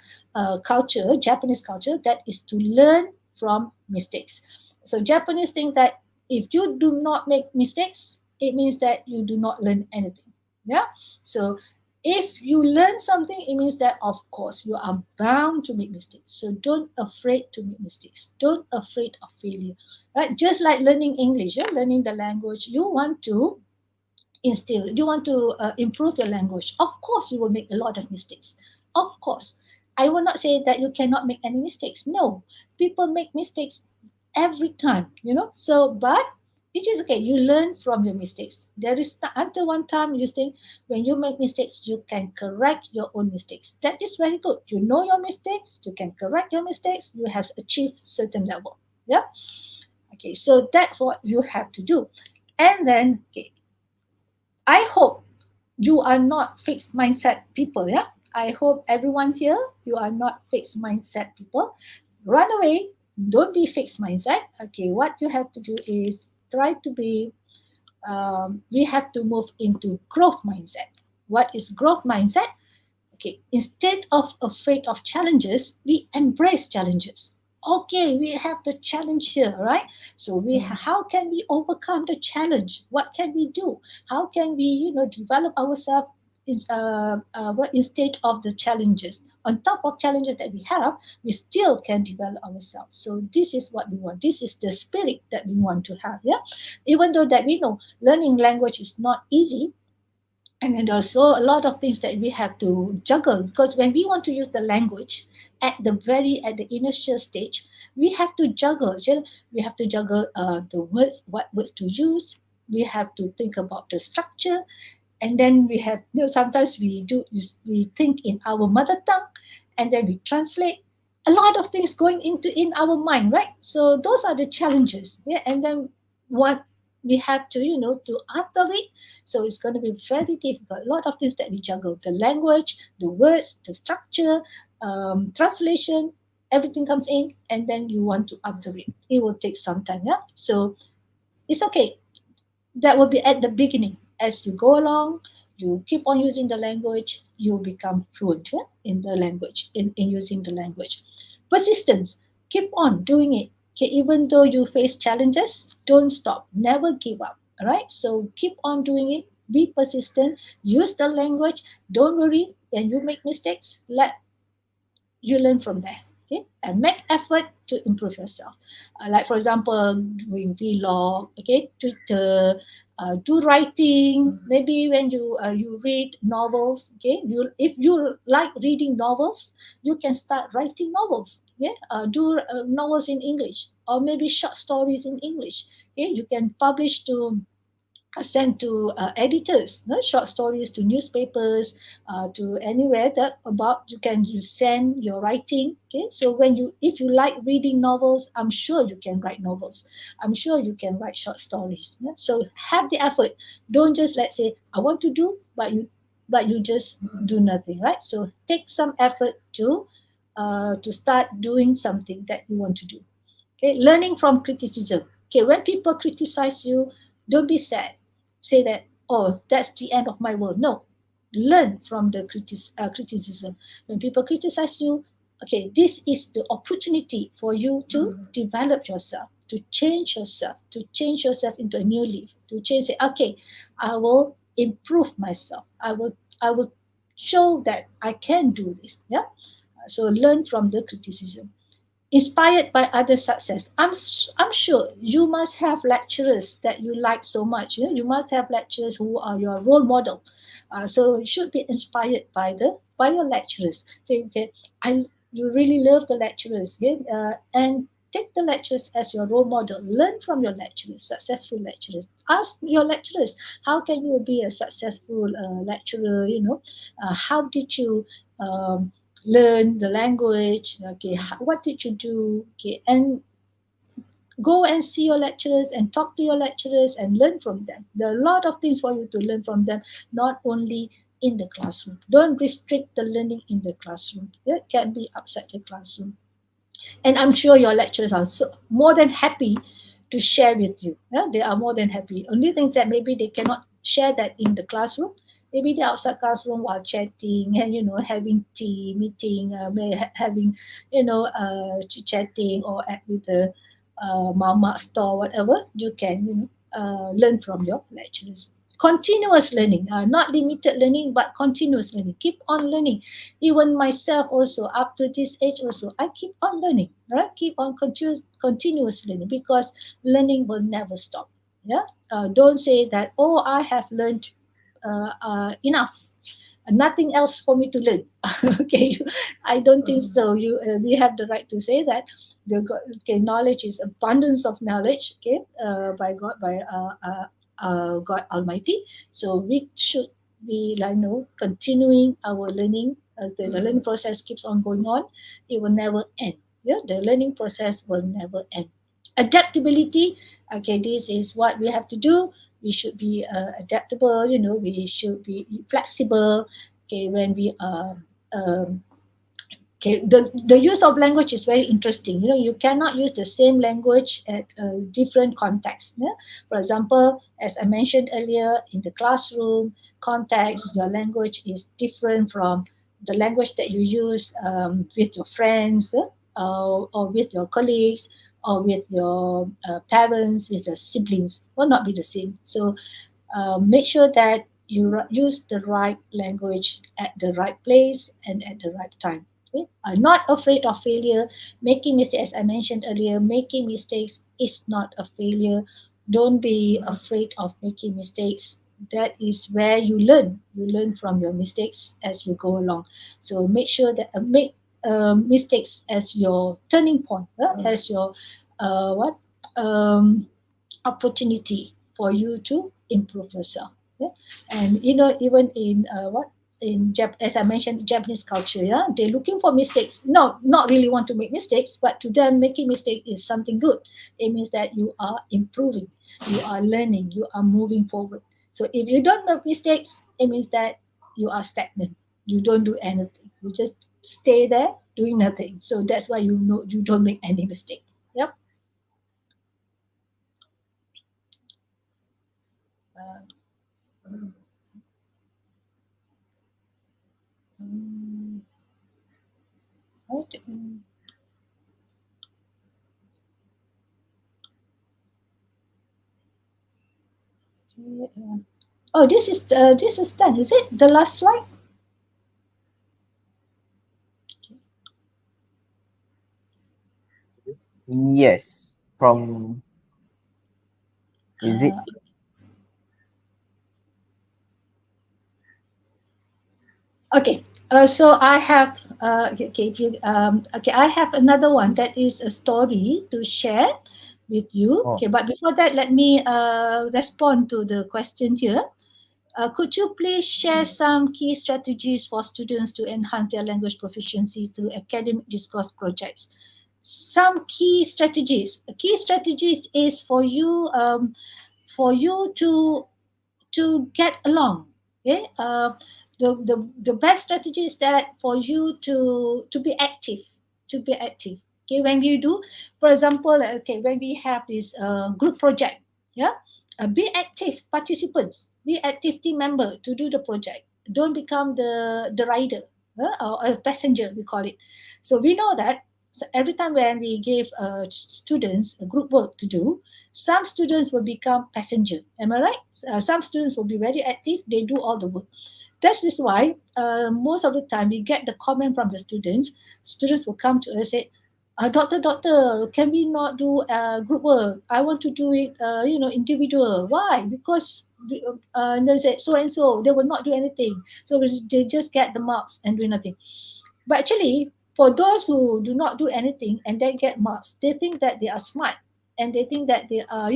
culture, Japanese culture, that is to learn from mistakes. So Japanese think that if you do not make mistakes, it means that you do not learn anything. Yeah. So if you learn something, it means that of course you are bound to make mistakes. So don't afraid to make mistakes. Don't afraid of failure. Right? Just like learning English, yeah? Learning the language, you want to instill, you want to improve your language, of course you will make a lot of mistakes, of course. I will not say that you cannot make any mistakes. No, people make mistakes every time, so but it is okay, you learn from your mistakes. There is until one time you think, when you make mistakes you can correct your own mistakes. That is very good. You know your mistakes, you can correct your mistakes, you have achieved certain level. Yeah. Okay, so that's what you have to do. And then, okay, I hope you are not fixed mindset people. Yeah, I hope everyone here, you are not fixed mindset people. Run away. Don't be fixed mindset. Okay, what you have to do is try to be. We have to move into growth mindset. What is growth mindset? Okay, instead of afraid of challenges, we embrace challenges. Okay, we have the challenge here, right? So how can we overcome the challenge? What can we do? How can we, develop ourselves instead of the challenges? On top of challenges that we have, we still can develop ourselves. So this is what we want. This is the spirit that we want to have. Yeah, even though that we know learning language is not easy, and then also a lot of things that we have to juggle, because when we want to use the language at the initial stage, we have to juggle. We have to juggle the words, what words to use. We have to think about the structure, and then we have, sometimes we do is we think in our mother tongue, and then we translate. A lot of things going into in our mind, right? So those are the challenges. Yeah, and then what we have to, to after it. So it's going to be very difficult. A lot of things that we juggle: the language, the words, the structure, translation, everything comes in, and then you want to alter it. It will take some time. Yeah, so it's okay. That will be at the beginning. As you go along, you keep on using the language, you become fluent, yeah, in the language, in using the language. Persistence, keep on doing it. Okay, even though you face challenges, don't stop, never give up. All right, so keep on doing it, be persistent, use the language. Don't worry when you make mistakes, let you learn from there. Okay, and make effort to improve yourself. Like for example, doing vlog, okay, Twitter, do writing. Maybe when you read novels, okay, if you like reading novels, you can start writing novels. Yeah, do novels in English, or maybe short stories in English. Okay, you can publish to sent to editors, no? Short stories to newspapers, to anywhere that about you send your writing. Okay, so when you if you like reading novels, I'm sure you can write novels. I'm sure you can write short stories. Yeah? So have the effort. Don't just let's say I want to do, but but you just do nothing, right? So take some effort to start doing something that you want to do. Okay, learning from criticism. Okay, when people criticize you, don't be sad. Say that, oh, that's the end of my world. No, learn from the criticism. When people criticize you, okay, this is the opportunity for you to develop yourself, to change yourself into a new leaf, to change it. Okay, I will improve myself. I will show that I can do this. Yeah. So learn from the criticism. Inspired by other success. I'm sure you must have lecturers that you like so much. You must have lecturers who are your role model. So you should be inspired by your lecturers. So okay, you really love the lecturers, okay? And take the lecturers as your role model. Learn from your lecturers, successful lecturers. Ask your lecturers, how can you be a successful lecturer? How did you learn the language? Okay, what did you do? Okay, and go and see your lecturers and talk to your lecturers and learn from them. There are a lot of things for you to learn from them, not only in the classroom. Don't restrict the learning in the classroom. It can be outside the classroom. And I'm sure your lecturers are more than happy to share with you. Yeah? They are more than happy. Only things that maybe they cannot share that in the classroom. Maybe they're outside classroom while chatting and having tea, meeting, having chatting or at with the mama store, whatever. You can learn from your lecturers. Continuous learning, not limited learning, but continuous learning. Keep on learning. Even myself also, up to this age also, I keep on learning, right? Keep on continuous learning, because learning will never stop. Yeah. Don't say that, oh, I have learned enough, nothing else for me to learn. Okay, I don't think so. We have the right to say that. Okay, knowledge is abundance of knowledge. Okay, by God Almighty. So we should be continuing our learning. The learning process keeps on going on. It will never end. Yeah, the learning process will never end. Adaptability. Okay, this is what we have to do. We should be adaptable. We should be flexible. Okay, when we um, okay, the use of language is very interesting. You cannot use the same language at different contexts. Yeah? For example, as I mentioned earlier, in the classroom context, your language is different from the language that you use with your friends, or with your colleagues, or with your parents, with your siblings. Will not be the same. So make sure that you use the right language at the right place and at the right time. Okay? Not afraid of failure. Making mistakes, as I mentioned earlier, making mistakes is not a failure. Don't be afraid of making mistakes. That is where you learn. You learn from your mistakes as you go along. So make sure that make mistakes as your turning point, as your what opportunity for you to improve yourself. Yeah? And even in as I mentioned, Japanese culture, yeah, they're looking for mistakes. No, not really want to make mistakes, but to them, making mistake is something good. It means that you are improving, you are learning, you are moving forward. So if you don't make mistakes, it means that you are stagnant. You don't do anything. You just stay there doing nothing. So that's why you don't make any mistake. Yep. Um, what? Oh, this is done. Is it the last slide? Yes. From is it? Okay. So I have okay. If you okay, I have another one that is a story to share with you. Oh, Okay, but before that, let me respond to the question here. Could you please share some key strategies for students to enhance their language proficiency through academic discourse projects? Some key strategies. Key strategies is for you to get along. Okay, the best strategy is that for you to be active, to be active. Okay, when you do, for example, okay, when we have this group project, yeah, be active participants, be active team member to do the project. Don't become the rider, or a passenger, we call it. So we know that, so every time when we give students a group work to do, some students will become passenger. Am I right? Some students will be very active. They do all the work. That is why most of the time we get the comment from the students. Students will come to us and say, doctor, can we not do group work? I want to do it, individual. Why? Because they say so and so, they will not do anything. So they just get the marks and do nothing. But actually, for those who do not do anything and they get marks, they think that they are smart and they think that they are,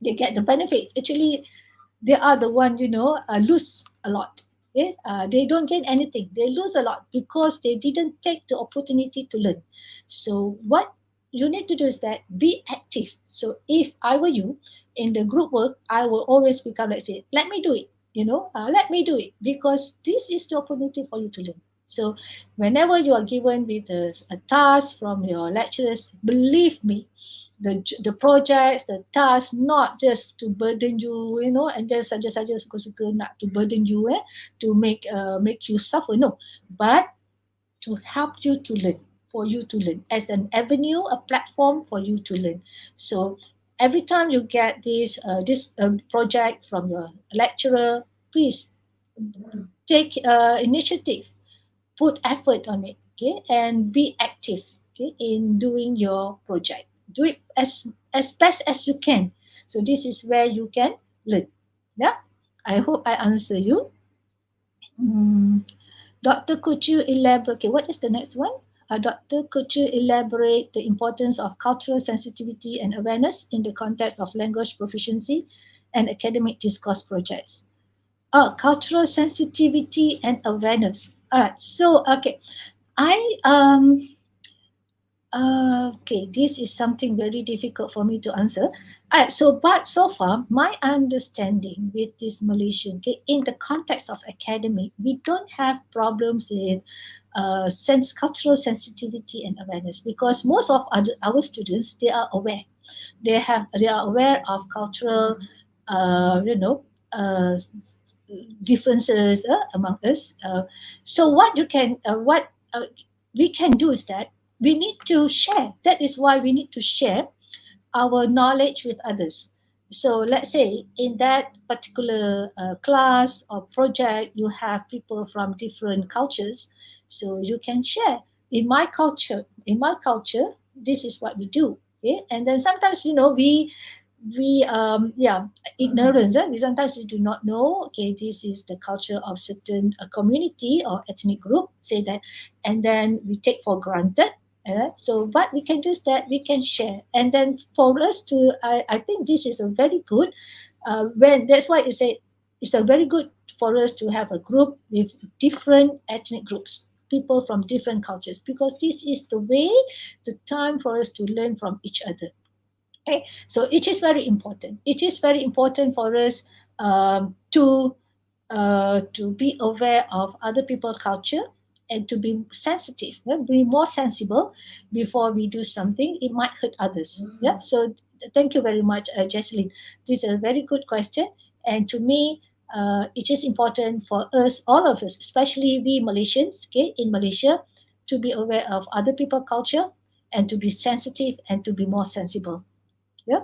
they get the benefits. Actually, they are the one, lose a lot. Okay? They don't gain anything. They lose a lot because they didn't take the opportunity to learn. So what you need to do is that be active. So if I were you in the group work, I will always become, let's say, let me do it. Let me do it because this is the opportunity for you to learn. So whenever you are given with a task from your lecturers, believe me, the projects, the tasks, not just to burden you, and just saja-saja suka-suka nak to burden you, to make you suffer. No, but to help you to learn, for you to learn, as an avenue, a platform for you to learn. So every time you get this project from your lecturer, please take initiative, put effort on it, okay, and be active, okay, in doing your project. Do it as best as you can. So this is where you can learn. Yeah, I hope I answer you. Doctor, could you elaborate? Okay, what is the next one? Doctor, could you elaborate the importance of cultural sensitivity and awareness in the context of language proficiency and academic discourse projects? Cultural sensitivity and awareness. All right. So, okay, I okay, this is something very difficult for me to answer. All right, but so far, my understanding with this Malaysian, okay, in the context of academic, we don't have problems in cultural sensitivity and awareness because most of our students, they are aware. They are aware of cultural, uh, you know, uh, differences among us. So what we can do is that we need to share. That is why we need to share our knowledge with others. So let's say in that particular class or project, you have people from different cultures. So you can share. In my culture, this is what we do. Okay? And then sometimes, we ignorance. We sometimes we do not know. Okay, this is the culture of certain community or ethnic group. Say that, and then we take for granted. So what we can do is that we can share, and then for us to, I think this is a very good. When that's why it's a very good for us to have a group with different ethnic groups, people from different cultures, because this is the way, the time for us to learn from each other. Okay, so it is very important. It is very important for us to be aware of other people's culture and to be sensitive, be more sensible before we do something. It might hurt others. Yeah. So thank you very much, Jesselyn. This is a very good question, and to me, it is important for us, all of us, especially we Malaysians, okay, in Malaysia, to be aware of other people's culture and to be sensitive and to be more sensible. Yeah.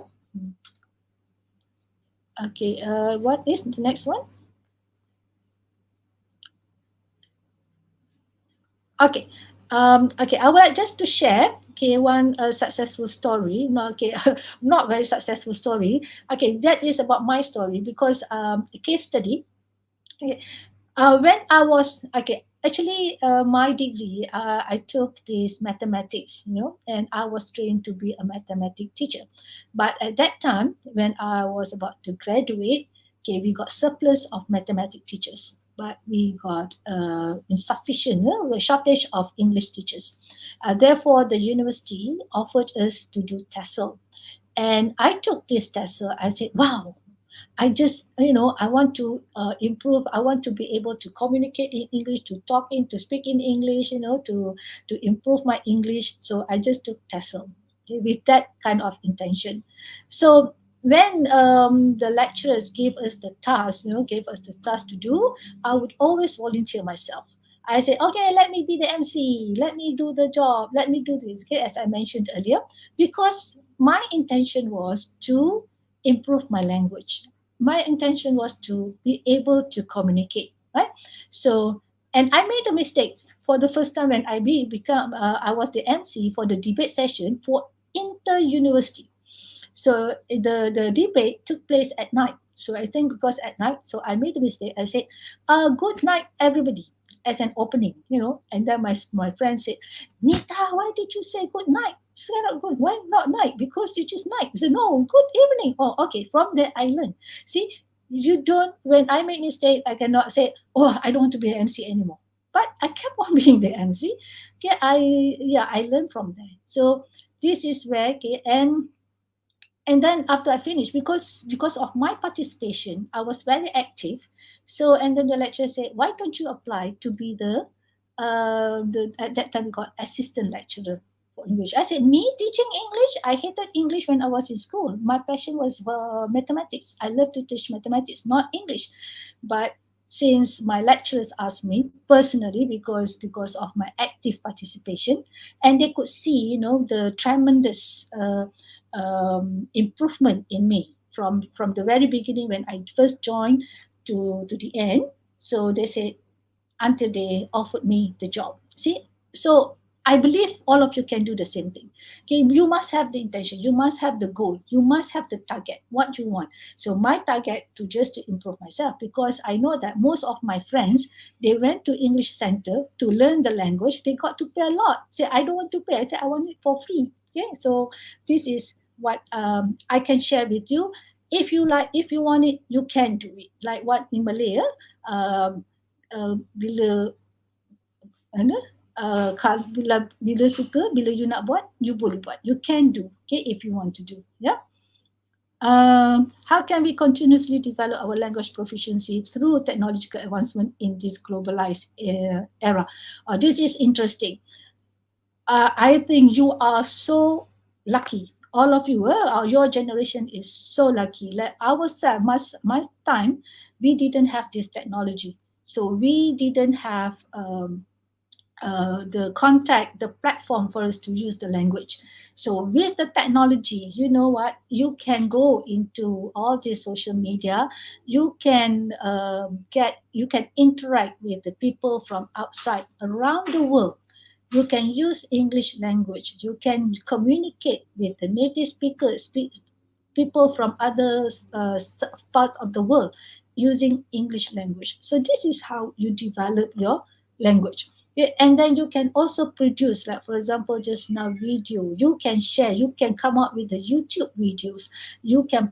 Okay. What is the next one? Okay. Okay. I would like just to share. Okay, one successful story. No, okay, not very successful story. Okay, that is about my story because a case study. Okay. When I was okay, actually, my degree, I took this mathematics, and I was trained to be a mathematics teacher. But at that time, when I was about to graduate, okay, we got surplus of mathematics teachers, but we got insufficient, shortage of English teachers. Therefore, the university offered us to do TESOL, and I took this TESOL. I said, "Wow." I just, I want to improve. I want to be able to communicate in English, to speak in English, to improve my English. So I just took TESOL, okay, with that kind of intention. So when the lecturers gave us the task to do, I would always volunteer myself. I say, okay, let me be the MC, let me do the job, let me do this, okay, as I mentioned earlier, because my intention was to improve my language. My intention was to be able to communicate, right? So, and I made a mistake for the first time when I was the MC for the debate session for inter-university. So the debate took place at night. So I think because at night, so I made a mistake. I said, good night, everybody, as an opening, And then my friend said, Nita, why did you say good night? She said, "Oh, good. Why not night? Because you just night." I said, no, good evening. Oh, okay. From there, I learned. See, you don't, when I make mistake, I cannot say, oh, I don't want to be an MC anymore. But I kept on being the MC. Okay, I learned from there. So this is where, okay, and then after I finished, because of my participation, I was very active. So and then the lecturer said, "Why don't you apply to be the at that time we got assistant lecturer for English?" I said, "Me teaching English? I hated English when I was in school. My passion was mathematics. I love to teach mathematics, not English." But since my lecturers asked me personally, because of my active participation, and they could see, the tremendous improvement in me from the very beginning when I first joined to the end. So they said, until they offered me the job. See, so I believe all of you can do the same thing. Okay, you must have the intention, you must have the goal, you must have the target, what you want. So my target to improve myself, because I know that most of my friends, they went to English Center to learn the language. They got to pay a lot. Say, I don't want to pay. I say, I want it for free. Okay, so this is what I can share with you. If you like, if you want it, you can do it. Like what in Malay, bila mana bila suka, bila you nak buat, you boleh buat, you can do, okay, if you want to do. Yeah. How can we continuously develop our language proficiency through technological advancement in this globalized era? This is interesting. I think you are so lucky. All of you, your generation is so lucky. Like ourselves, my time, we didn't have this technology. So we didn't have the contact, the platform for us to use the language. So with the technology, you know what? You can go into all this social media. You can you can interact with the people from outside around the world. You can use English language. You can communicate with the native speakers, people from other parts of the world using English language. So this is how you develop your language. Yeah, and then you can also produce, like for example, just now video. You can share. You can come up with the YouTube videos. You can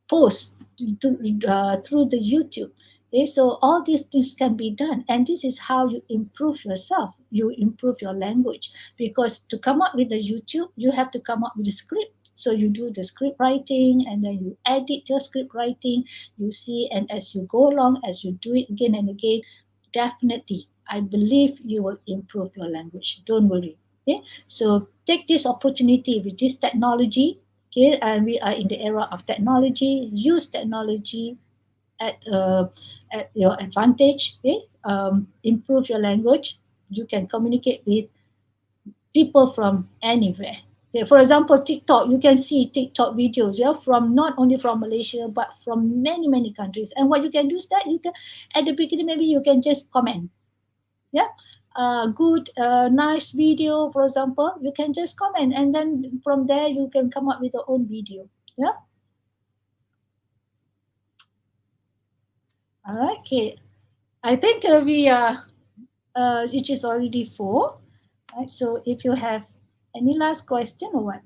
post through the YouTube. Okay, so all these things can be done, and this is how you improve yourself. You improve your language, because to come up with the YouTube, you have to come up with a script. So you do the script writing, and then you edit your script writing. You see, and as you go along, as you do it again and again, definitely, I believe you will improve your language. Don't worry. Okay, so take this opportunity with this technology. Okay, and we are in the era of technology. Use technology at your advantage. Okay, improve your language. You can communicate with people from anywhere. Okay, for example, TikTok, you can see TikTok videos, yeah, from not only from Malaysia but from many countries. And what you can do is that you can, at the beginning, maybe you can just comment. Yeah, good, nice video, for example, you can just comment, and then from there you can come up with your own video. Yeah. All right. Okay. I think we are. It is already 4. Right. So if you have any last question or what?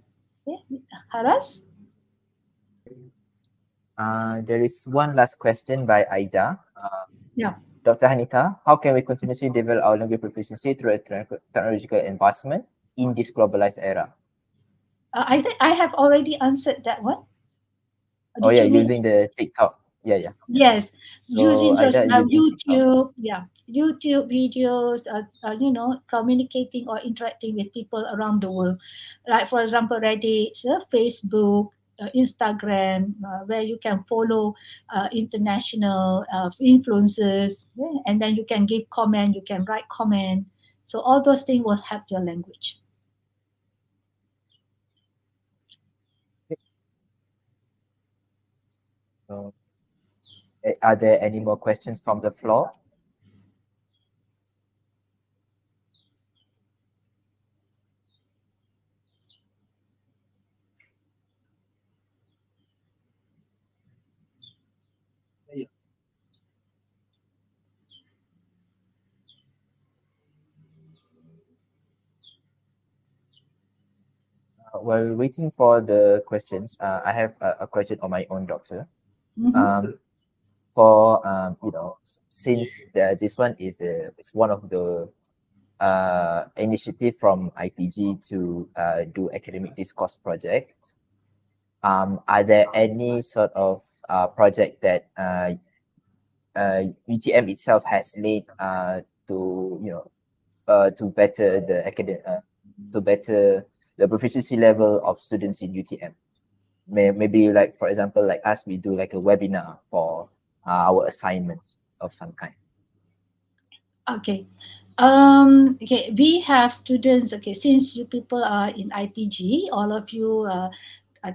Okay. Haras. There is one last question by Aida. Yeah. Dr. Hanita, how can we continuously develop our language proficiency through a technological advancement in this globalized era? I think I have already answered that one. Oh Did yeah, you mean? using the TikTok. Yeah, yeah. Yes, So using I social got using TikTok. YouTube, yeah, YouTube videos, communicating or interacting with people around the world, like for example, Reddit, Facebook, Instagram, where you can follow international influencers, yeah, and then you can give comment, you can write comment. So all those things will help your language. So, are there any more questions from the floor? While waiting for the questions, I have a question on my own, Doctor. Mm-hmm. Um, for since this one is one of the initiative from IPG to do academic discourse project. Are there any sort of project that UTM itself has made to to better the to better the proficiency level of students in UTM? Maybe like for example, like us, we do like a webinar for our assignments of some kind. Okay. Okay, we have students. Okay, since you people are in IPG, all of you are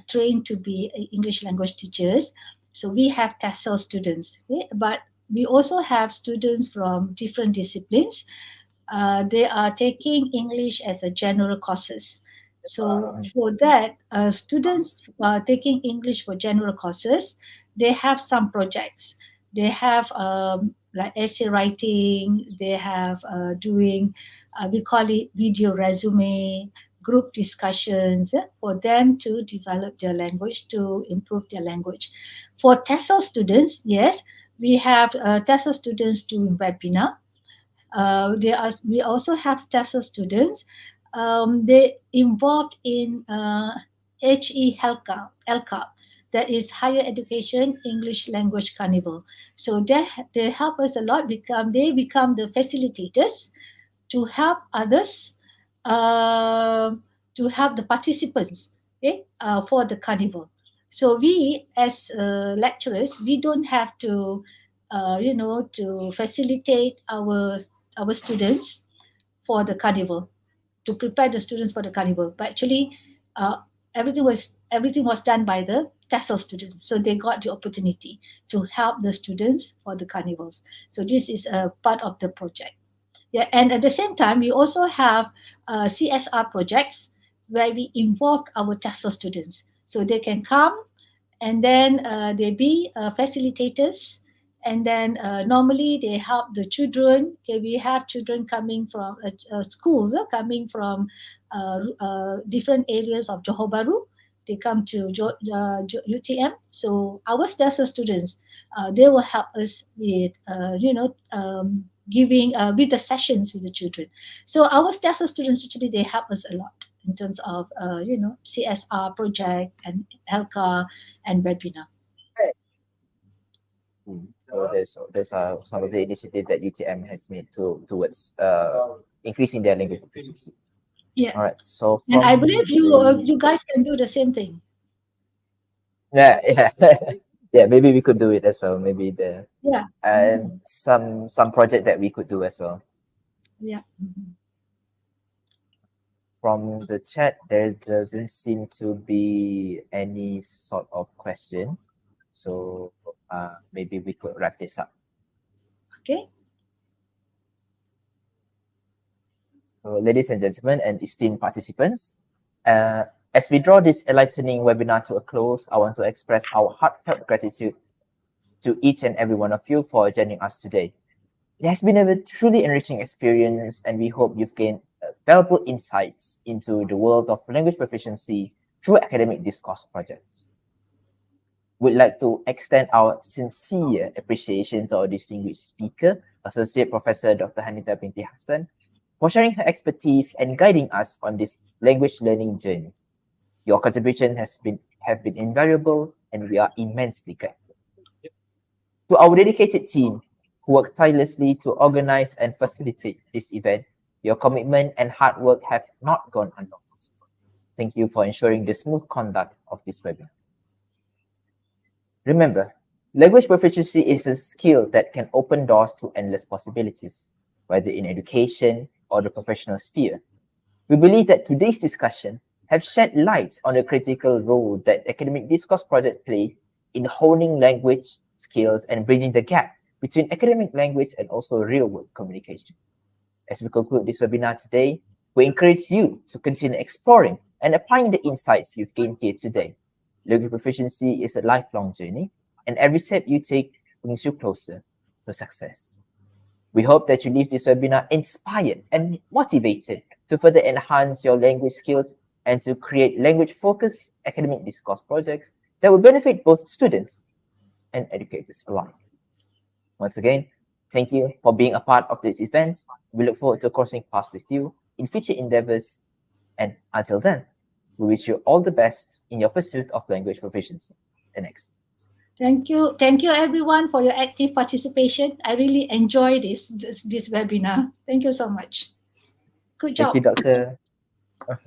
trained to be English language teachers. So we have TESOL students, okay? But we also have students from different disciplines. They are taking English as a general courses. So for that, students taking English for general courses, they have some projects. They have like essay writing. They have doing, we call it video resume, group discussions, for them to develop their language, to improve their language. For TESOL students, yes, we have TESOL students doing webinar. We also have TESOL students. They involved in HE-LCA, that is Higher Education English Language Carnival. So they help us a lot. They become the facilitators to help others, uh, to help the participants, okay, for the carnival. So we, as lecturers, we don't have to, to facilitate our students for the carnival, to prepare the students for the carnival. But actually, uh, everything was done by the TESOL students. So they got the opportunity to help the students for the carnivals. So this is a part of the project. Yeah, and at the same time, we also have CSR projects where we involve our TESOL students. So they can come, and then they be facilitators, and then normally they help the children. Okay, we have children coming from schools, coming from different areas of Johor Bahru. They come to UTM. So our TESOL students, they will help us with giving with the sessions with the children. So our TESOL students, actually, they help us a lot in terms of CSR project and HELCA and webinar. So there's some of the initiative that UTM has made towards increasing their language proficiency. Yeah, All right. So and I from believe the you guys can do the same thing. yeah yeah maybe we could do it as well. Maybe the Yeah. and Mhm. some project that we could do as well. Yeah. Mhm. From the chat, there doesn't seem to be any sort of question. So maybe we could wrap this up. Okay. So, ladies and gentlemen, and esteemed participants, as we draw this enlightening webinar to a close, I want to express our heartfelt gratitude to each and every one of you for joining us today. It has been a truly enriching experience, and we hope you've gained valuable insights into the world of language proficiency through academic discourse projects. We'd like to extend our sincere appreciation to our distinguished speaker, Associate Professor Dr. Hanita binti Hassan, for sharing her expertise and guiding us on this language learning journey. Your contribution have been invaluable, and we are immensely grateful. To our dedicated team who worked tirelessly to organize and facilitate this event, your commitment and hard work have not gone unnoticed. Thank you for ensuring the smooth conduct of this webinar. Remember, language proficiency is a skill that can open doors to endless possibilities, whether in education or the professional sphere. We believe that today's discussion have shed light on the critical role that academic discourse projects play in honing language skills and bridging the gap between academic language and also real-world communication. As we conclude this webinar today, we encourage you to continue exploring and applying the insights you've gained here today. Language proficiency is a lifelong journey, and every step you take brings you closer to success. We hope that you leave this webinar inspired and motivated to further enhance your language skills and to create language-focused academic discourse projects that will benefit both students and educators alike. Once again, thank you for being a part of this event. We look forward to crossing paths with you in future endeavors. And until then, we wish you all the best in your pursuit of language proficiency. The next. Thank you everyone for your active participation. I really enjoyed this webinar. Thank you so much. Good job. Thank you, Doctor. All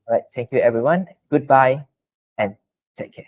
right, thank you everyone. Goodbye and take care.